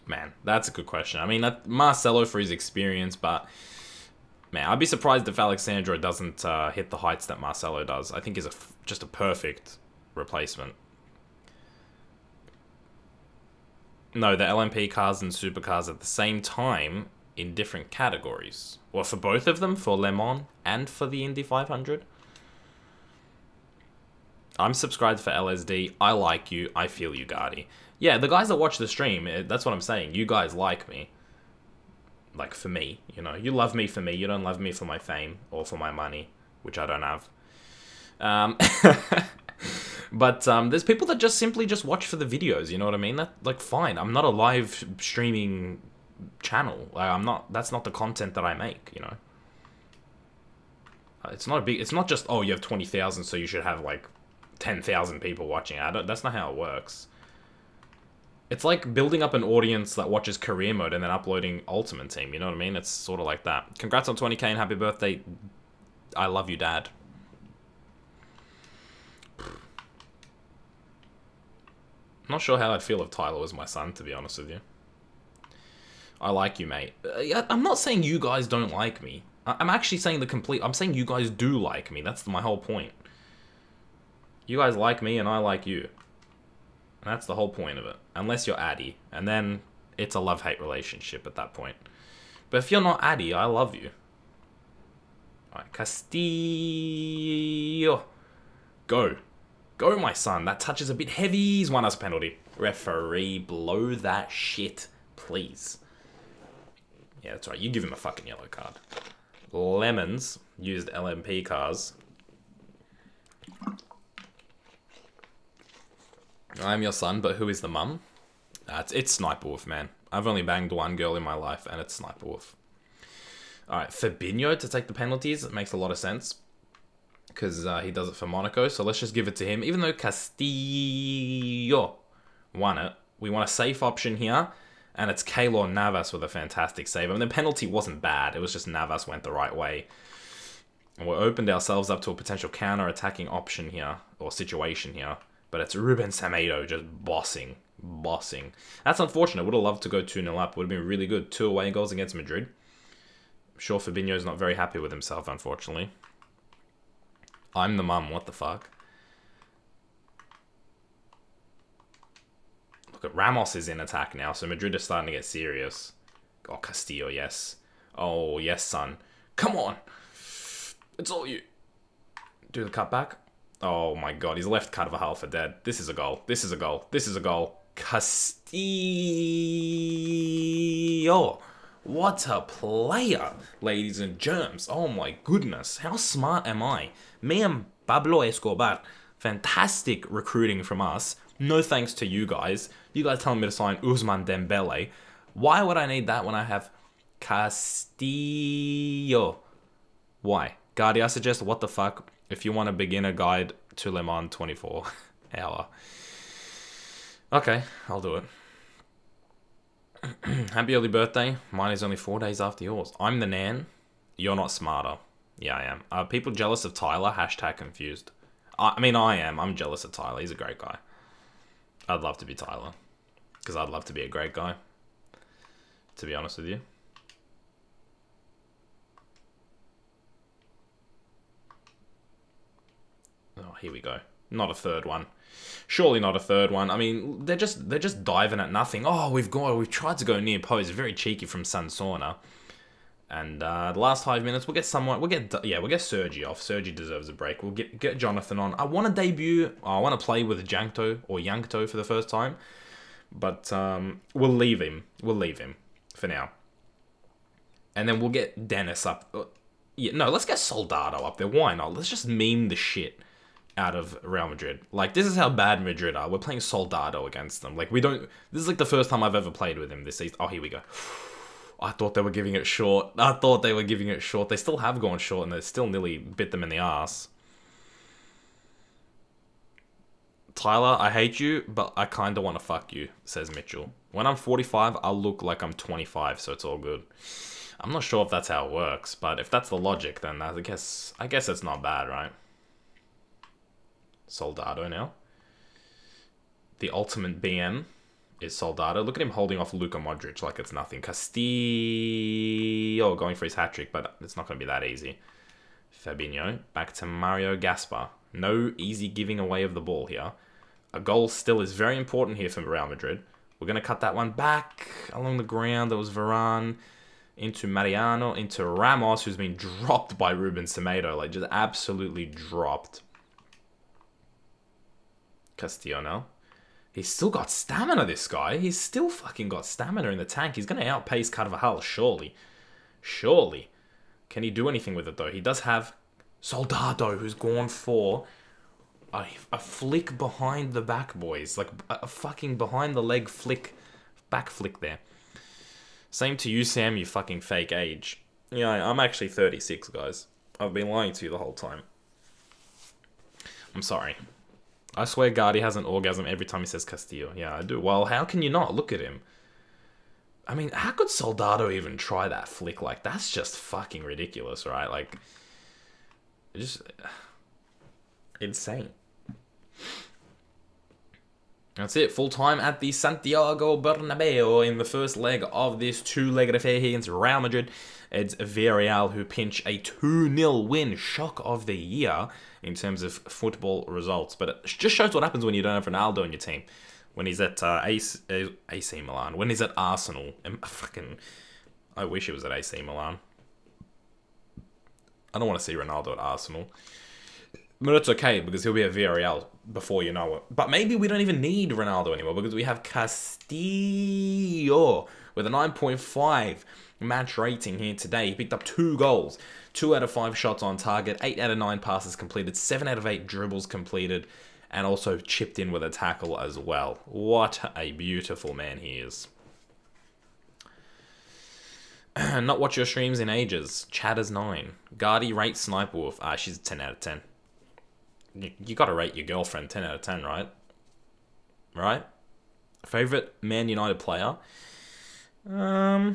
Man, that's a good question. I mean, Marcelo for his experience, but... Man, I'd be surprised if Alexandro doesn't hit the heights that Marcelo does. I think he's just a perfect replacement. No, the LMP cars and supercars at the same time in different categories. Well, for both of them, for Le Mans and for the Indy 500. I'm subscribed for LSD. I like you. I feel you, Guardy. Yeah, the guys that watch the stream, that's what I'm saying. You guys like me. Like, for me, you know. You love me for me. You don't love me for my fame or for my money, which I don't have. But there's people that just simply just watch for the videos, you know what I mean? That, like, fine. I'm not a live streaming channel. Like, I'm not. That's not the content that I make, you know. It's not just, oh, you have 20,000, so you should have, like, 10,000 people watching. That's not how it works. It's like building up an audience that watches career mode and then uploading Ultimate Team, you know what I mean? It's sort of like that. Congrats on 20k and happy birthday. I love you, Dad. Not sure how I'd feel if Tyler was my son, to be honest with you. I like you, mate. I'm not saying you guys don't like me. I'm actually saying I'm saying you guys do like me. That's my whole point. You guys like me and I like you. And that's the whole point of it. Unless you're Addy. And then it's a love-hate relationship at that point. But if you're not Addy, I love you. Alright, Castillo. Go. Go, my son. That touch is a bit heavy. He's won us a penalty. Referee, blow that shit, please. Yeah, that's right. You give him a fucking yellow card. Lemons used LMP cars. I'm your son, but who is the mum? It's Sniper Wolf, man. I've only banged one girl in my life, and it's Sniper Wolf. Alright, Fabinho to take the penalties. It makes a lot of sense. Because he does it for Monaco, so let's just give it to him. Even though Castillo won it, we want a safe option here. And it's Keylor Navas with a fantastic save. I mean, the penalty wasn't bad. It was just Navas went the right way. And we opened ourselves up to a potential counter-attacking option here, or situation here. But it's Ruben Semedo just bossing. That's unfortunate. Would have loved to go 2-0 up. Would have been really good. 2 away goals against Madrid. Sure, Fabinho's not very happy with himself, unfortunately. I'm the mum, what the fuck? Look at Ramos is in attack now, so Madrid is starting to get serious. Oh, Castillo, yes. Oh, yes, son. Come on! It's all you. Do the cutback. Oh my god, he's left Carvajal for dead. This is a goal. This is a goal. This is a goal. Castillo! What a player, ladies and germs. Oh my goodness. How smart am I? Me and Pablo Escobar. Fantastic recruiting from us. No thanks to you guys. You guys telling me to sign Ousmane Dembele. Why would I need that when I have Castillo? Why? Guardi, I suggest what the fuck if you want a beginner guide to Le Mans 24 hour. Okay, I'll do it. Happy early birthday. Mine is only 4 days after yours. I'm the nan. You're not smarter. Yeah, I am. Are people jealous of Tyler? Hashtag confused. I mean, I am. I'm jealous of Tyler. He's a great guy. I'd love to be Tyler. Because I'd love to be a great guy. To be honest with you. Oh, here we go. Not a third one. Surely not a third one. I mean, they're just diving at nothing. Oh, we've tried to go near post. Very cheeky from Sansona. And the last 5 minutes, we'll get Sergi off. Sergi deserves a break. We'll get Jonathan on. I want to debut. I want to play with Yankto for the first time. But we'll leave him. We'll leave him for now. And then we'll get Dennis up. Yeah, no, let's get Soldado up there. Why not? Let's just meme the shit out of Real Madrid. Like, this is how bad Madrid are. We're playing Soldado against them. Like, this is like the first time I've ever played with him this season. Oh, here we go. I thought they were giving it short. They still have gone short, and they still nearly bit them in the ass. Tyler, I hate you, but I kind of want to fuck you, says Mitchell. When I'm 45, I'll look like I'm 25, so it's all good. I'm not sure if that's how it works, but if that's the logic, then I guess it's not bad, right? Soldado now. The ultimate BM is Soldado. Look at him holding off Luka Modric like it's nothing. Castillo going for his hat-trick, but it's not going to be that easy. Fabinho. Back to Mario Gaspar. No easy giving away of the ball here. A goal still is very important here for Real Madrid. We're going to cut that one back along the ground. There was Varane into Mariano, into Ramos, who's been dropped by Ruben Semedo. Like, just absolutely dropped. Castillo now. He's still got stamina, this guy. He's still fucking got stamina in the tank. He's going to outpace Carvajal, surely. Surely. Can he do anything with it, though? He does have Soldado, who's gone for a flick behind the back, boys. Like, a fucking behind-the-leg flick. Back flick there. Same to you, Sam, you fucking fake age. Yeah, I'm actually 36, guys. I've been lying to you the whole time. I'm sorry. I swear Guardi has an orgasm every time he says Castillo. Yeah, I do. Well, how can you not? Look at him. I mean, how could Soldado even try that flick? Like, that's just fucking ridiculous, right? Like, just insane. That's it. Full time at the Santiago Bernabeu in the first leg of this two-legged affair here against Real Madrid. It's Villareal who pinch a 2-0 win. Shock of the year in terms of football results. But it just shows what happens when you don't have Ronaldo in your team. When he's at AC Milan. When he's at Arsenal. I wish he was at AC Milan. I don't want to see Ronaldo at Arsenal. But it's okay, because he'll be at Villareal before you know it. But maybe we don't even need Ronaldo anymore, because we have Castillo with a 9.5 match rating here today. He picked up 2 goals, 2 out of 5 shots on target, 8 out of 9 passes completed, 7 out of 8 dribbles completed, and also chipped in with a tackle as well. What a beautiful man he is. Not watch your streams in ages. Chatters 9. Guardi rates Sniper Wolf. She's a 10 out of 10. You gotta rate your girlfriend 10 out of 10, right? Right? Favorite Man United player? Probably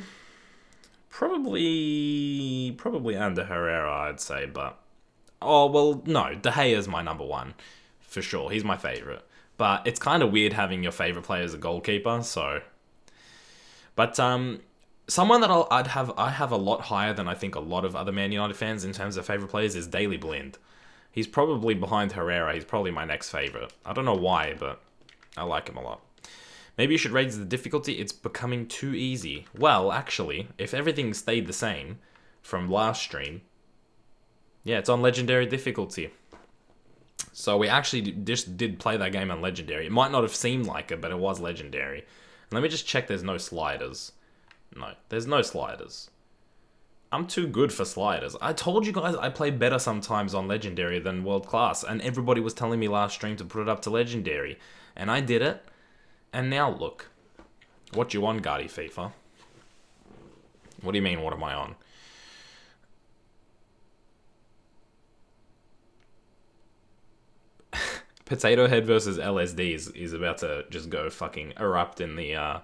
under Herrera, I'd say, but... Oh, well, no. De Gea's my number 1. For sure. He's my favorite. But it's kind of weird having your favorite player as a goalkeeper, so... But, Someone that I have a lot higher than I think a lot of other Man United fans in terms of favourite players is Daley Blind. He's probably behind Herrera. He's probably my next favourite. I don't know why, but I like him a lot. Maybe you should raise the difficulty. It's becoming too easy. Well, actually, if everything stayed the same from last stream, yeah, it's on Legendary difficulty. So we actually just did play that game on Legendary. It might not have seemed like it, but it was Legendary. Let me just check there's no sliders. No, there's no sliders. I'm too good for sliders. I told you guys I play better sometimes on Legendary than World Class, and everybody was telling me last stream to put it up to Legendary. And I did it, and now look. What you on, Guardy FIFA? What do you mean, what am I on? Potato Head versus LSD is about to just go fucking erupt in the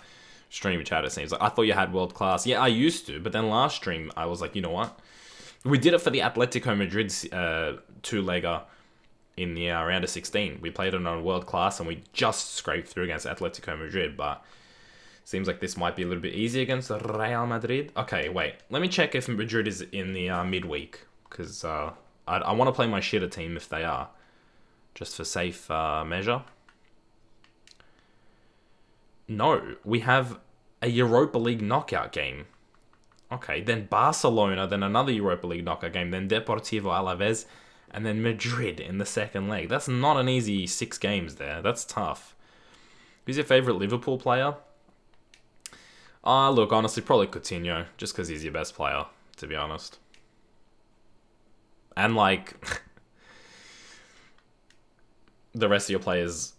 stream chat, it seems. Like, I thought you had World Class. Yeah, I used to, but then last stream, I was like, you know what? We did it for the Atletico Madrid two-legger in the round of 16. We played it on World Class, and we just scraped through against Atletico Madrid, but seems like this might be a little bit easier against Real Madrid. Okay, wait. Let me check if Madrid is in the midweek, because I want to play my shitter team if they are, just for safe measure. No, we have a Europa League knockout game. Okay, then Barcelona, then another Europa League knockout game, then Deportivo Alaves, and then Madrid in the second leg. That's not an easy 6 games there. That's tough. Who's your favourite Liverpool player? Look, honestly, probably Coutinho, just because he's your best player, to be honest. And, like, the rest of your players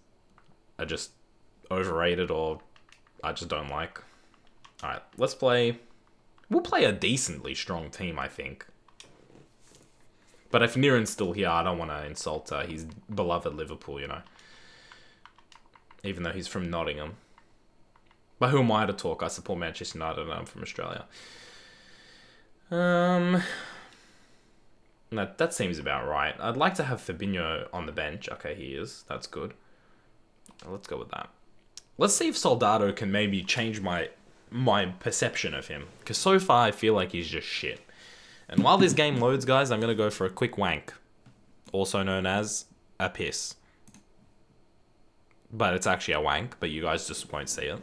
are just overrated or I just don't like. Alright, let's play. We'll play a decently strong team, I think. But if Niren's still here, I don't want to insult his beloved Liverpool, you know. Even though he's from Nottingham. But who am I to talk? I support Manchester United and I'm from Australia. No, that seems about right. I'd like to have Fabinho on the bench. Okay, he is. That's good. Let's go with that. Let's see if Soldado can maybe change my perception of him. Because so far, I feel like he's just shit. And while this game loads, guys, I'm going to go for a quick wank. Also known as a piss. But it's actually a wank, but you guys just won't see it.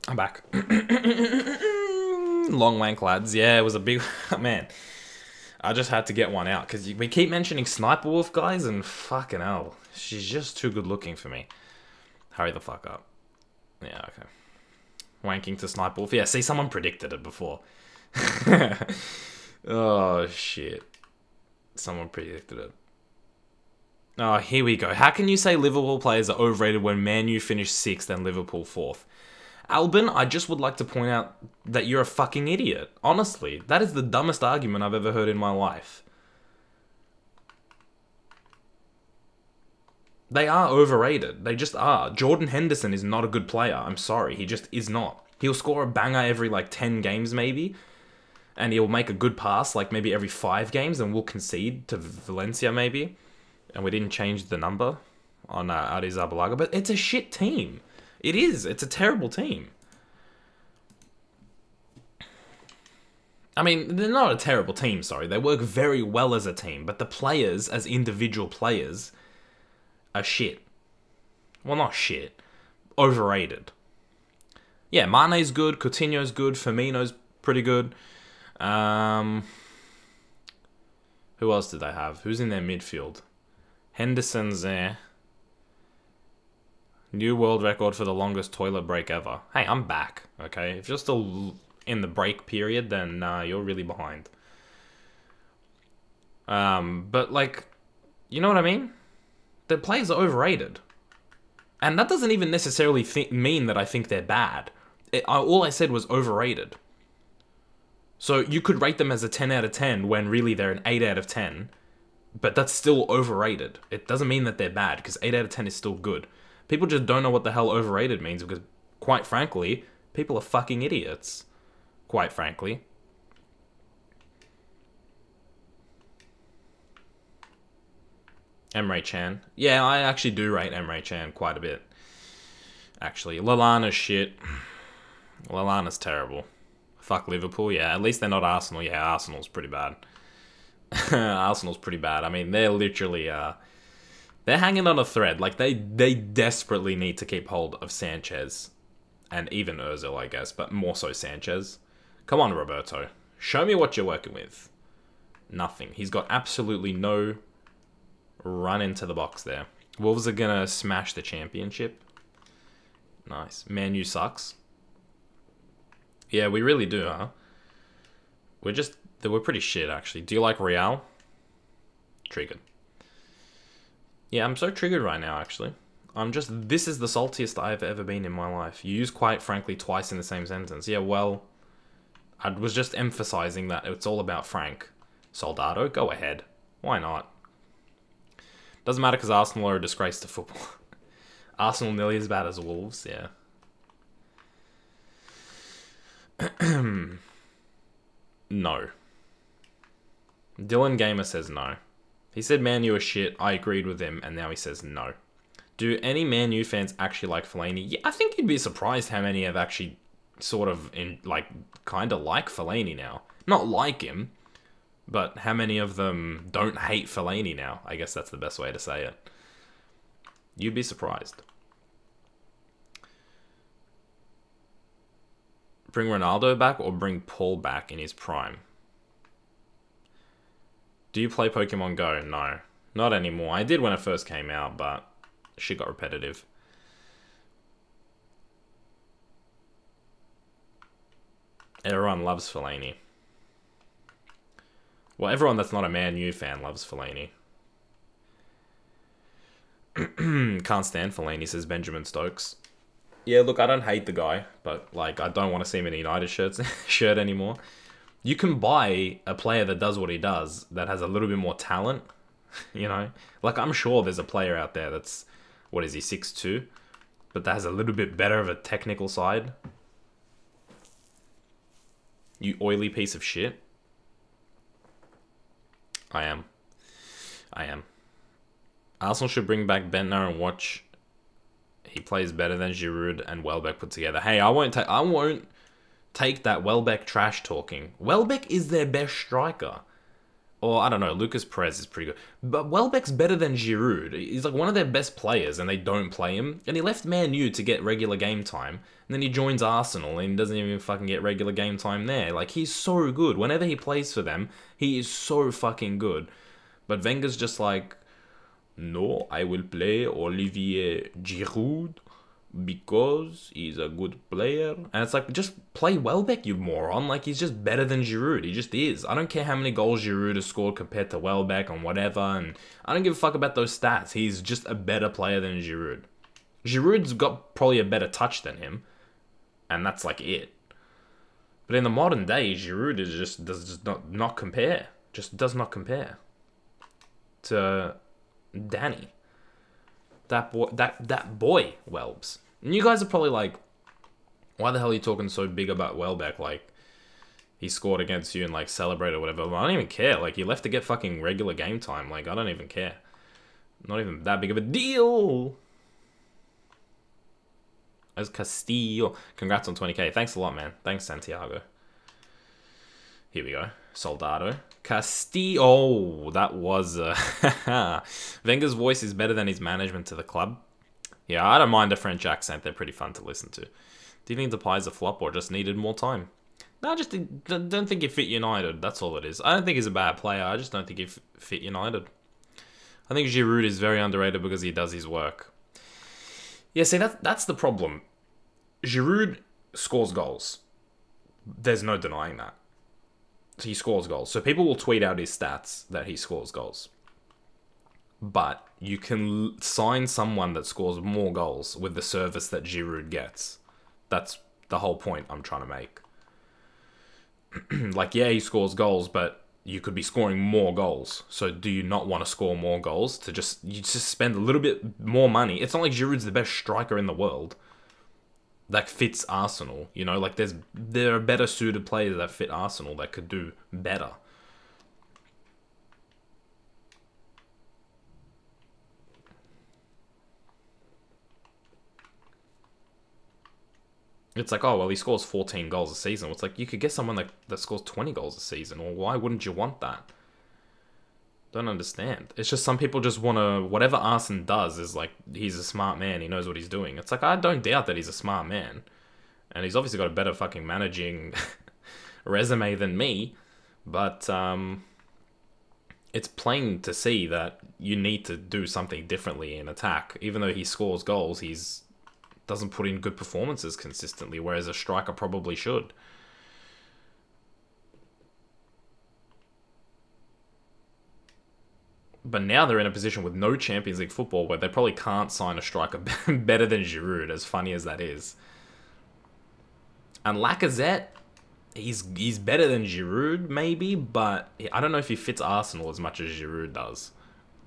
I'm back. Long wank, lads. Yeah, it was a big... Man, I just had to get one out. Because we keep mentioning Sniper Wolf, guys, and fucking hell. She's just too good looking for me. Hurry the fuck up. Yeah, okay. Wanking to Sniper Wolf. Yeah, see, someone predicted it before. Oh, shit. Someone predicted it. Oh, here we go. How can you say Liverpool players are overrated when Man U finished 6th and Liverpool 4th? Albin, I just would like to point out that you're a fucking idiot. Honestly, that is the dumbest argument I've ever heard in my life. They are overrated. They just are. Jordan Henderson is not a good player. I'm sorry. He just is not. He'll score a banger every like 10 games maybe, and he'll make a good pass like maybe every 5 games, and we'll concede to Valencia maybe, and we didn't change the number on Aris Abalaga, but it's a shit team. It is. It's a terrible team. I mean, they're not a terrible team, sorry. They work very well as a team, but the players, as individual players, are shit. Well, not shit. Overrated. Yeah, Mane's good, Coutinho's good, Firmino's pretty good. Who else did they have? Who's in their midfield? Henderson's there. New world record for the longest toilet break ever. Hey, I'm back, okay? If you're still in the break period, then you're really behind. But, like, you know what I mean? The players are overrated. And that doesn't even necessarily mean that I think they're bad. All I said was overrated. So you could rate them as a 10 out of 10 when really they're an 8 out of 10. But that's still overrated. It doesn't mean that they're bad, because 8 out of 10 is still good. People just don't know what the hell overrated means, because, quite frankly, people are fucking idiots. Quite frankly. Emre Can. Yeah, I actually do rate Emre Can quite a bit. Actually, Lallana's shit. Lallana's terrible. Fuck Liverpool, yeah. At least they're not Arsenal. Yeah, Arsenal's pretty bad. Arsenal's pretty bad. I mean, they're literally... they're hanging on a thread. Like, they desperately need to keep hold of Sanchez. And even Ozil, I guess. But more so Sanchez. Come on, Roberto. Show me what you're working with. Nothing. He's got absolutely no run into the box there. Wolves are going to smash the championship. Nice. Man U sucks. Yeah, we really do, huh? We're pretty shit, actually. Do you like Real? Triggered. Yeah, I'm so triggered right now, actually. This is the saltiest I've ever been in my life. You use quite frankly twice in the same sentence. Yeah, well, I was just emphasizing that it's all about Frank. Soldado, go ahead. Why not? Doesn't matter because Arsenal are a disgrace to football. Arsenal nearly as bad as Wolves, yeah. No. Dylan Gamer says no. He said Man U are shit, I agreed with him, and now he says no. Do any Man U fans actually like Fellaini? Yeah, I think you'd be surprised how many have actually sort of, kind of like Fellaini now. Not like him, but how many of them don't hate Fellaini now? I guess that's the best way to say it. You'd be surprised. Bring Ronaldo back or bring Paul back in his prime? Do you play Pokemon Go? No. Not anymore. I did when it first came out, but shit got repetitive. Everyone loves Fellaini. Well, everyone that's not a Man U fan loves Fellaini. Can't stand Fellaini, says Benjamin Stokes. Yeah, look, I don't hate the guy, but, like, I don't want to see him in a United shirt anymore. You can buy a player that does what he does, that has a little bit more talent, you know? Like, I'm sure there's a player out there that's, what is he, 6'2", but that has a little bit better of a technical side. You oily piece of shit. I am. Arsenal should bring back Bentner and watch. He plays better than Giroud and Welbeck put together. Hey, I won't take that Welbeck trash talking. Welbeck is their best striker. Or, I don't know, Lucas Perez is pretty good. But Welbeck's better than Giroud. He's like one of their best players and they don't play him. And he left Man U to get regular game time. And then he joins Arsenal and he doesn't even fucking get regular game time there. Like, he's so good. Whenever he plays for them, he is so fucking good. But Wenger's just like, no, I will play Olivier Giroud because he's a good player. And it's like, just play Welbeck, you moron. Like, he's just better than Giroud. He just is. I don't care how many goals Giroud has scored compared to Welbeck and whatever. And I don't give a fuck about those stats. He's just a better player than Giroud. Giroud's got probably a better touch than him. And that's like it. But in the modern day, Giroud does not compare. Just does not compare to Danny. That boy Welbs. And you guys are probably like, Why the hell are you talking so big about Welbeck? Like, he scored against you and, like, celebrated or whatever. Well, I don't even care. Like, you left to get fucking regular game time. Like, I don't even care. Not even that big of a deal. As Castillo. Congrats on 20k. Thanks a lot, man. Thanks, Santiago. Here we go. Soldado. Castillo. Oh, that was... Wenger's voice is better than his management to the club. Yeah, I don't mind a French accent. They're pretty fun to listen to. Do you think Depay's a flop or just needed more time? No, I just don't think he fit United. That's all it is. I don't think he's a bad player. I just don't think he fit United. I think Giroud is very underrated because he does his work. Yeah, see, that's the problem. Giroud scores goals. There's no denying that. So he scores goals. So people will tweet out his stats that he scores goals. But you can sign someone that scores more goals with the service that Giroud gets. That's the whole point I'm trying to make. Like, yeah, he scores goals, but you could be scoring more goals. So do you not want to score more goals? You just spend a little bit more money. It's not like Giroud's the best striker in the world that fits Arsenal. You know, like there are better suited players that fit Arsenal that could do better. It's like, oh, well, he scores 14 goals a season. It's like, you could get someone that scores 20 goals a season. Or why wouldn't you want that? Don't understand. It's just some people just want to... Whatever Arsene does is like, he's a smart man. He knows what he's doing. It's like, I don't doubt that he's a smart man. And he's obviously got a better fucking managing resume than me. But it's plain to see that you need to do something differently in attack. Even though he scores goals, he's... doesn't put in good performances consistently, whereas a striker probably should. But now they're in a position with no Champions League football where they probably can't sign a striker better than Giroud, as funny as that is. And Lacazette, he's better than Giroud, maybe, but I don't know if he fits Arsenal as much as Giroud does.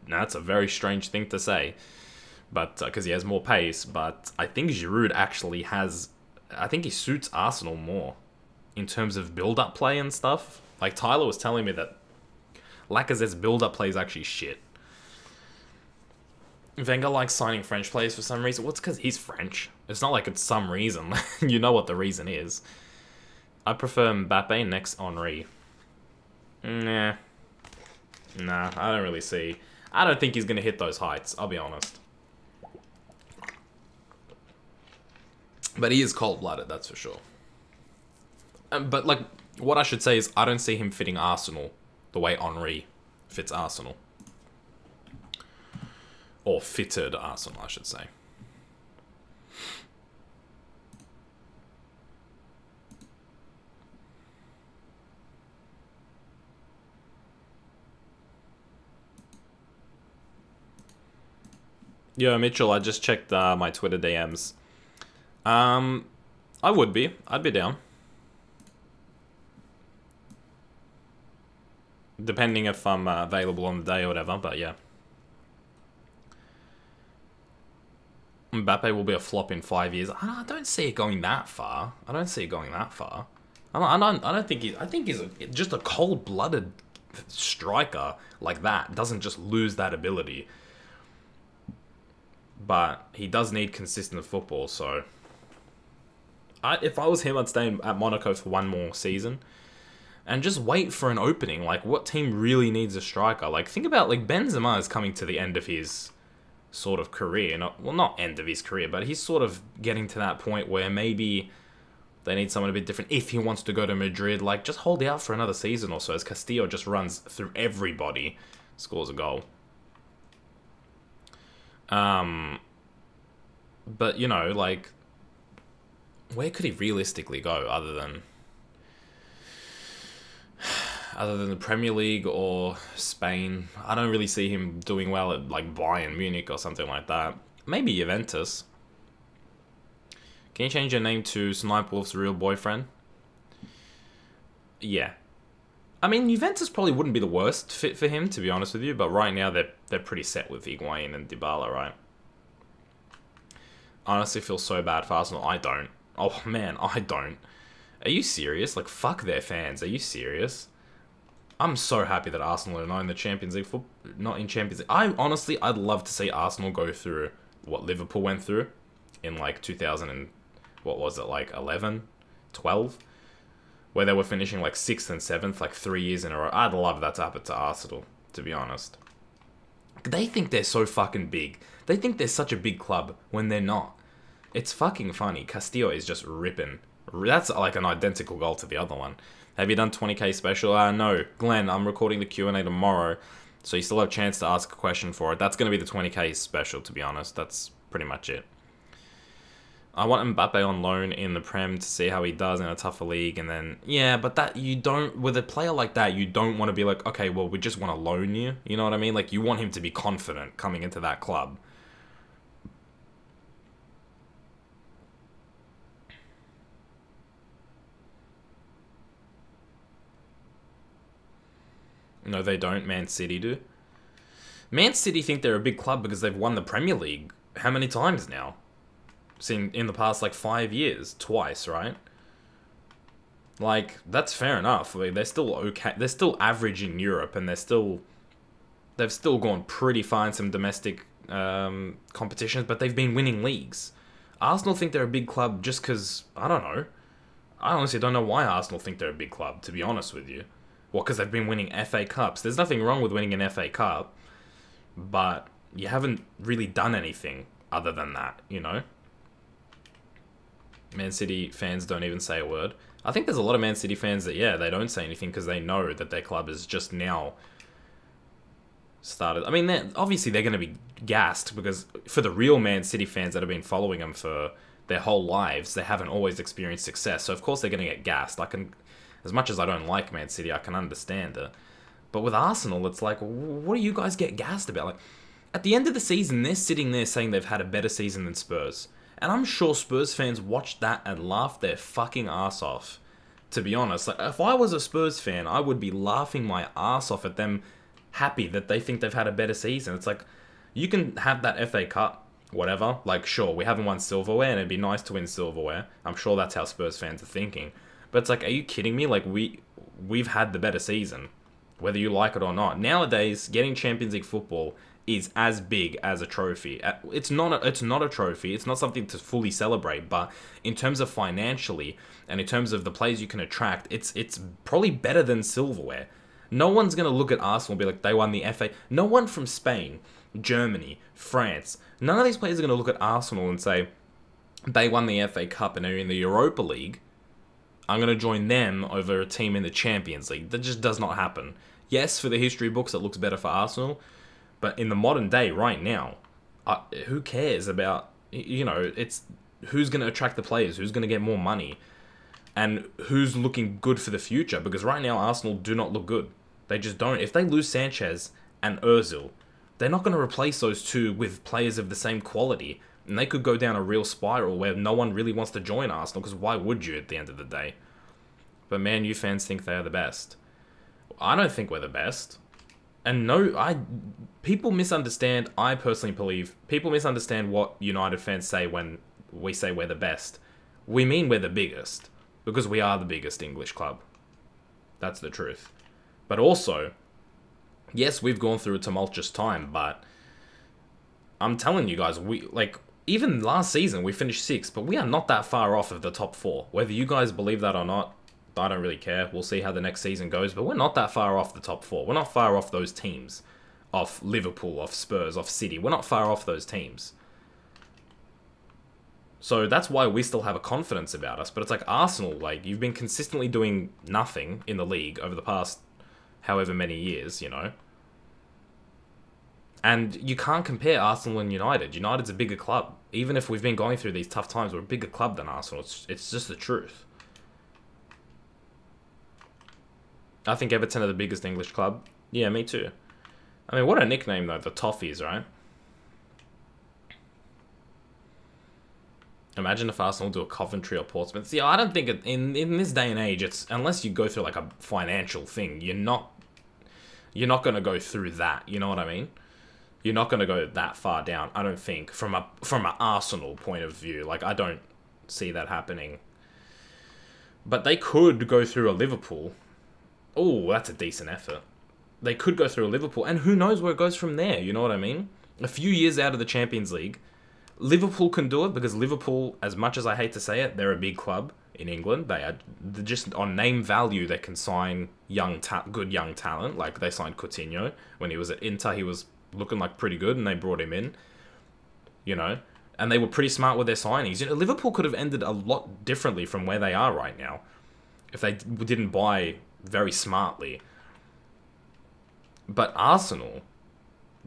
Now, that's a very strange thing to say. But because he has more pace, but I think Giroud actually has... I think he suits Arsenal more in terms of build-up play and stuff. Like, Tyler was telling me that Lacazette's build-up play is actually shit. Wenger likes signing French players for some reason. Well, it's because he's French. It's not like it's some reason. You know what the reason is. I prefer Mbappe next Henry. Nah, I don't really see... I don't think he's going to hit those heights, I'll be honest. But he is cold-blooded, that's for sure. But, like, what I should say is I don't see him fitting Arsenal the way Henry fits Arsenal. Or fitted Arsenal, I should say. Yo, Mitchell, I just checked my Twitter DMs. I would be. I'd be down. Depending if I'm available on the day or whatever, but yeah. Mbappe will be a flop in 5 years. I don't see it going that far. I don't see it going that far. I don't think I think he's just a cold-blooded striker like that. Doesn't just lose that ability. But he does need consistent football, so... if I was him, I'd stay at Monaco for one more season. And just wait for an opening. Like, what team really needs a striker? Like, think about, like, Benzema is coming to the end of his sort of career. Well, not end of his career, but he's sort of getting to that point where maybe they need someone a bit different if he wants to go to Madrid. Like, just hold out for another season or so as Castillo just runs through everybody, scores a goal. But, you know, like, where could he realistically go other than the Premier League or Spain? I don't really see him doing well at, like, Bayern Munich or something like that. Maybe Juventus. Can you change your name to Snipe Wolf's real boyfriend? Yeah. I mean, Juventus probably wouldn't be the worst fit for him, to be honest with you, but right now they're pretty set with Higuain and Dybala, right? Honestly, feel so bad for Arsenal. I don't. Oh, man, I don't. Are you serious? Like, fuck their fans. Are you serious? I'm so happy that Arsenal are not in the Champions League. Not in Champions League. I'd love to see Arsenal go through what Liverpool went through in, like, 2000 and... What was it, like, 11? 12? Where they were finishing, like, 6th and 7th, like, 3 years in a row. I'd love that to happen to Arsenal, to be honest. They think they're so fucking big. They think they're such a big club when they're not. It's fucking funny. Castillo is just ripping. That's like an identical goal to the other one. Have you done 20k special? No. Glenn, I'm recording the Q&A tomorrow, so you still have a chance to ask a question for it. That's going to be the 20k special, to be honest. That's pretty much it. I want Mbappe on loan in the Prem to see how he does in a tougher league, and then, yeah, but that, you don't, with a player like that, you don't want to be like, okay, well, we just want to loan you, you know what I mean? Like, you want him to be confident coming into that club. No, they don't. Man City do. Man City think they're a big club because they've won the Premier League how many times now? Seen in the past, like, 5 years. Twice, right? Like, that's fair enough. Like, they're still okay. They're still average in Europe, and they've still gone pretty far in some domestic competitions, but they've been winning leagues. Arsenal think they're a big club just because, I don't know. I honestly don't know why Arsenal think they're a big club, to be honest with you. Well, because they've been winning FA Cups. There's nothing wrong with winning an FA Cup, but you haven't really done anything other than that, you know? Man City fans don't even say a word. I think there's a lot of Man City fans that, yeah, they don't say anything because they know that their club is just now started. I mean, obviously they're going to be gassed because for the real Man City fans that have been following them for their whole lives, they haven't always experienced success. So, of course, they're going to get gassed. As much as I don't like Man City, I can understand it. But with Arsenal, it's like, what do you guys get gassed about? Like, at the end of the season, they're sitting there saying they've had a better season than Spurs. And I'm sure Spurs fans watched that and laughed their fucking ass off. To be honest, like, if I was a Spurs fan, I would be laughing my ass off at them, happy that they think they've had a better season. It's like, you can have that FA Cup, whatever. Like, sure, we haven't won silverware, and it'd be nice to win silverware. I'm sure that's how Spurs fans are thinking. But it's like, are you kidding me? Like, we've had the better season, whether you like it or not. Nowadays, getting Champions League football is as big as a trophy. It's not a trophy. It's not something to fully celebrate. But in terms of financially and in terms of the players you can attract, it's probably better than silverware. No one's gonna look at Arsenal and be like, they won the FA. No one from Spain, Germany, France. None of these players are gonna look at Arsenal and say, they won the FA Cup and they're in the Europa League. I'm going to join them over a team in the Champions League. That just does not happen. Yes, for the history books, it looks better for Arsenal. But in the modern day, right now, who cares about, you know, it's who's going to attract the players, who's going to get more money, and who's looking good for the future. Because right now, Arsenal do not look good. They just don't. If they lose Sanchez and Ozil, they're not going to replace those two with players of the same quality. And they could go down a real spiral where no one really wants to join Arsenal, because why would you at the end of the day? But Man U fans think they are the best. I don't think we're the best. And no, people misunderstand, I personally believe, people misunderstand what United fans say when we say we're the best. We mean we're the biggest, because we are the biggest English club. That's the truth. But also, yes, we've gone through a tumultuous time, but I'm telling you guys, even last season, we finished 6th, but we are not that far off of the top 4. Whether you guys believe that or not, I don't really care. We'll see how the next season goes, but we're not that far off the top 4. We're not far off those teams. Off Liverpool, off Spurs, off City. We're not far off those teams. So that's why we still have a confidence about us. But it's like Arsenal, like, you've been consistently doing nothing in the league over the past however many years, you know. And you can't compare Arsenal and United. United's a bigger club. Even if we've been going through these tough times, we're a bigger club than Arsenal. It's just the truth. I think Everton are the biggest English club. Yeah, me too. I mean, what a nickname, though. The Toffees, right? Imagine if Arsenal do a Coventry or Portsmouth. See, I don't think in this day and age, it's unless you go through like a financial thing, you're not going to go through that. You know what I mean? You're not going to go that far down. I don't think from an Arsenal point of view. Like, I don't see that happening. But they could go through a Liverpool. Oh, that's a decent effort. They could go through a Liverpool, and who knows where it goes from there, you know what I mean? A few years out of the Champions League, Liverpool can do it, because Liverpool, as much as I hate to say it, they're a big club in England. They are just on name value. They can sign good young talent. Like they signed Coutinho when he was at Inter. He was looking like pretty good, and they brought him in. You know, and they were pretty smart with their signings. You know, Liverpool could have ended a lot differently from where they are right now if they didn't buy very smartly. But Arsenal,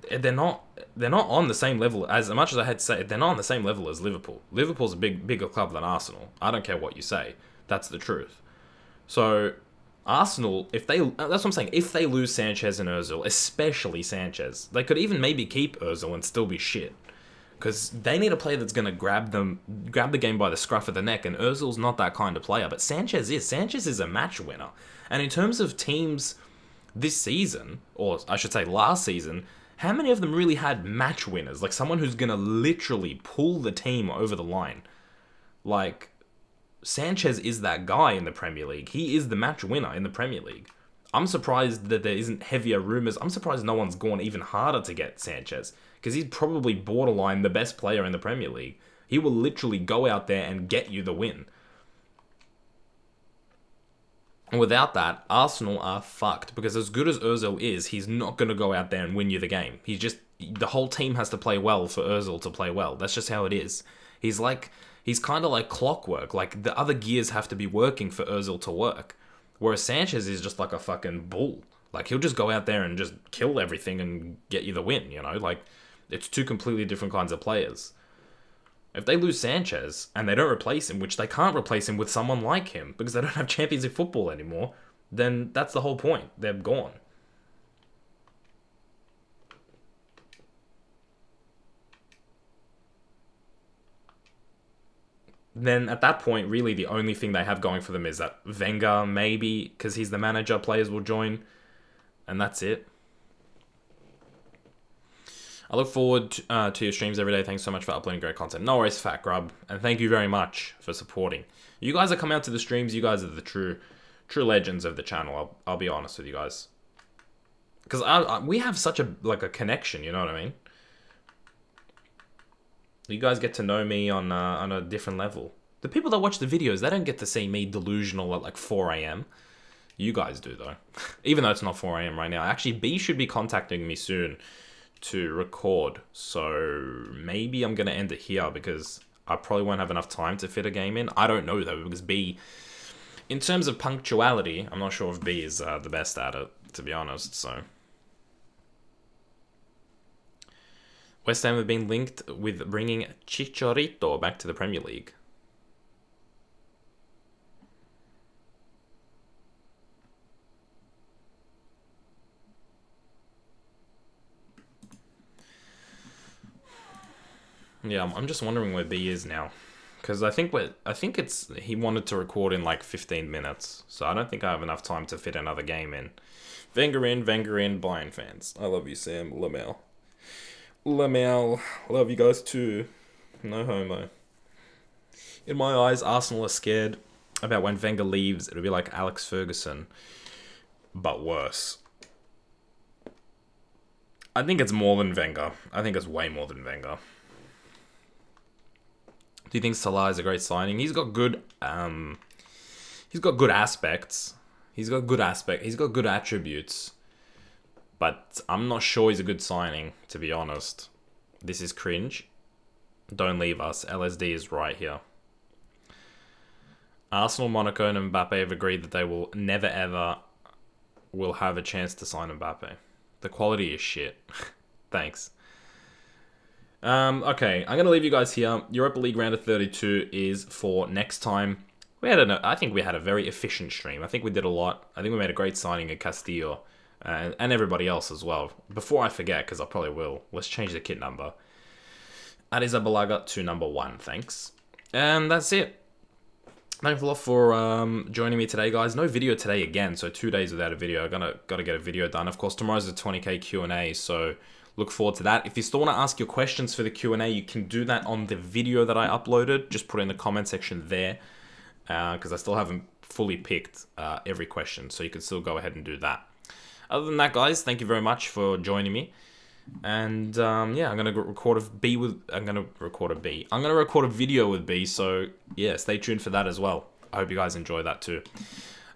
they're not on the same level. As much as I had to say, they're not on the same level as Liverpool. Liverpool's a bigger club than Arsenal. I don't care what you say. That's the truth. So Arsenal, that's what I'm saying. If they lose Sanchez and Ozil, especially Sanchez, they could even maybe keep Ozil and still be shit. Because they need a player that's going to grab the game by the scruff of the neck, and Ozil's not that kind of player. But Sanchez is. Sanchez is a match winner. And in terms of teams this season, or I should say last season, how many of them really had match winners? Like someone who's going to literally pull the team over the line. Like, Sanchez is that guy in the Premier League. He is the match winner in the Premier League. I'm surprised that there isn't heavier rumours. I'm surprised no one's gone even harder to get Sanchez, because he's probably borderline the best player in the Premier League. He will literally go out there and get you the win. And without that, Arsenal are fucked, because as good as Ozil is, he's not going to go out there and win you the game. The whole team has to play well for Ozil to play well. That's just how it is. He's kind of like clockwork. Like, the other gears have to be working for Ozil to work. Whereas Sanchez is just like a fucking bull. Like, he'll just go out there and just kill everything and get you the win, you know? Like, it's two completely different kinds of players. If they lose Sanchez and they don't replace him, which they can't replace him with someone like him because they don't have Champions League football anymore, then that's the whole point. They're gone. Then at that point, really the only thing they have going for them is that Wenger, maybe, because he's the manager, players will join, and that's it. I look forward to your streams every day. Thanks so much for uploading great content. No worries, Fat Grub, and thank you very much for supporting. You guys that come out to the streams, you guys are the true legends of the channel. I'll be honest with you guys, because we have such a connection. You know what I mean? You guys get to know me on a different level. The people that watch the videos, they don't get to see me delusional at like 4 AM. You guys do, though. Even though it's not 4 AM right now. Actually, B should be contacting me soon to record. So maybe I'm going to end it here because I probably won't have enough time to fit a game in. I don't know, though, because B, in terms of punctuality, I'm not sure if B is the best at it, to be honest, so... West Ham have been linked with bringing Chicharito back to the Premier League. Yeah, I'm just wondering where B is now, because I think he wanted to record in like 15 minutes, so I don't think I have enough time to fit another game in. Wenger in, Bayern fans. I love you, Sam Lamel. Love you guys too. No homo. In my eyes, Arsenal are scared about when Wenger leaves. It'll be like Alex Ferguson, but worse. I think it's more than Wenger. I think it's way more than Wenger. Do you think Salah is a great signing? He's got good aspects. He's got good attributes. But I'm not sure he's a good signing, to be honest. This is cringe. Don't leave us. LSD is right here. Arsenal, Monaco, and Mbappe have agreed that they will never ever will have a chance to sign Mbappe. The quality is shit. Thanks. Okay, I'm going to leave you guys here. Europa League round of 32 is for next time. I think we had a very efficient stream. I think we did a lot. I think we made a great signing at Castillo. And everybody else as well. Before I forget, because I probably will, let's change the kit number. Adizabalaga to number 1, thanks. And that's it. Thanks a lot for joining me today, guys. No video today again, so 2 days without a video. Gotta get a video done. Of course, tomorrow's the 20k Q&A, so look forward to that. If you still want to ask your questions for the Q&A, you can do that on the video that I uploaded. Just put it in the comment section there, because I still haven't fully picked every question, so you can still go ahead and do that. Other than that, guys, thank you very much for joining me. And yeah, I'm gonna record a video with B. So yeah, stay tuned for that as well. I hope you guys enjoy that too.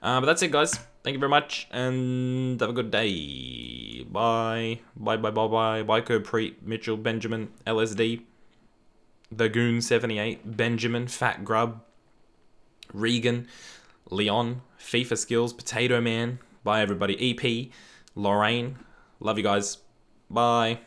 But that's it, guys. Thank you very much, and have a good day. Bye. Bye. Wyco, Preet, Mitchell, Benjamin, LSD, The Goon 78, Benjamin, Fat Grub, Regan, Leon, FIFA Skills, Potato Man. Bye, everybody. EP, Lorraine. Love you guys. Bye.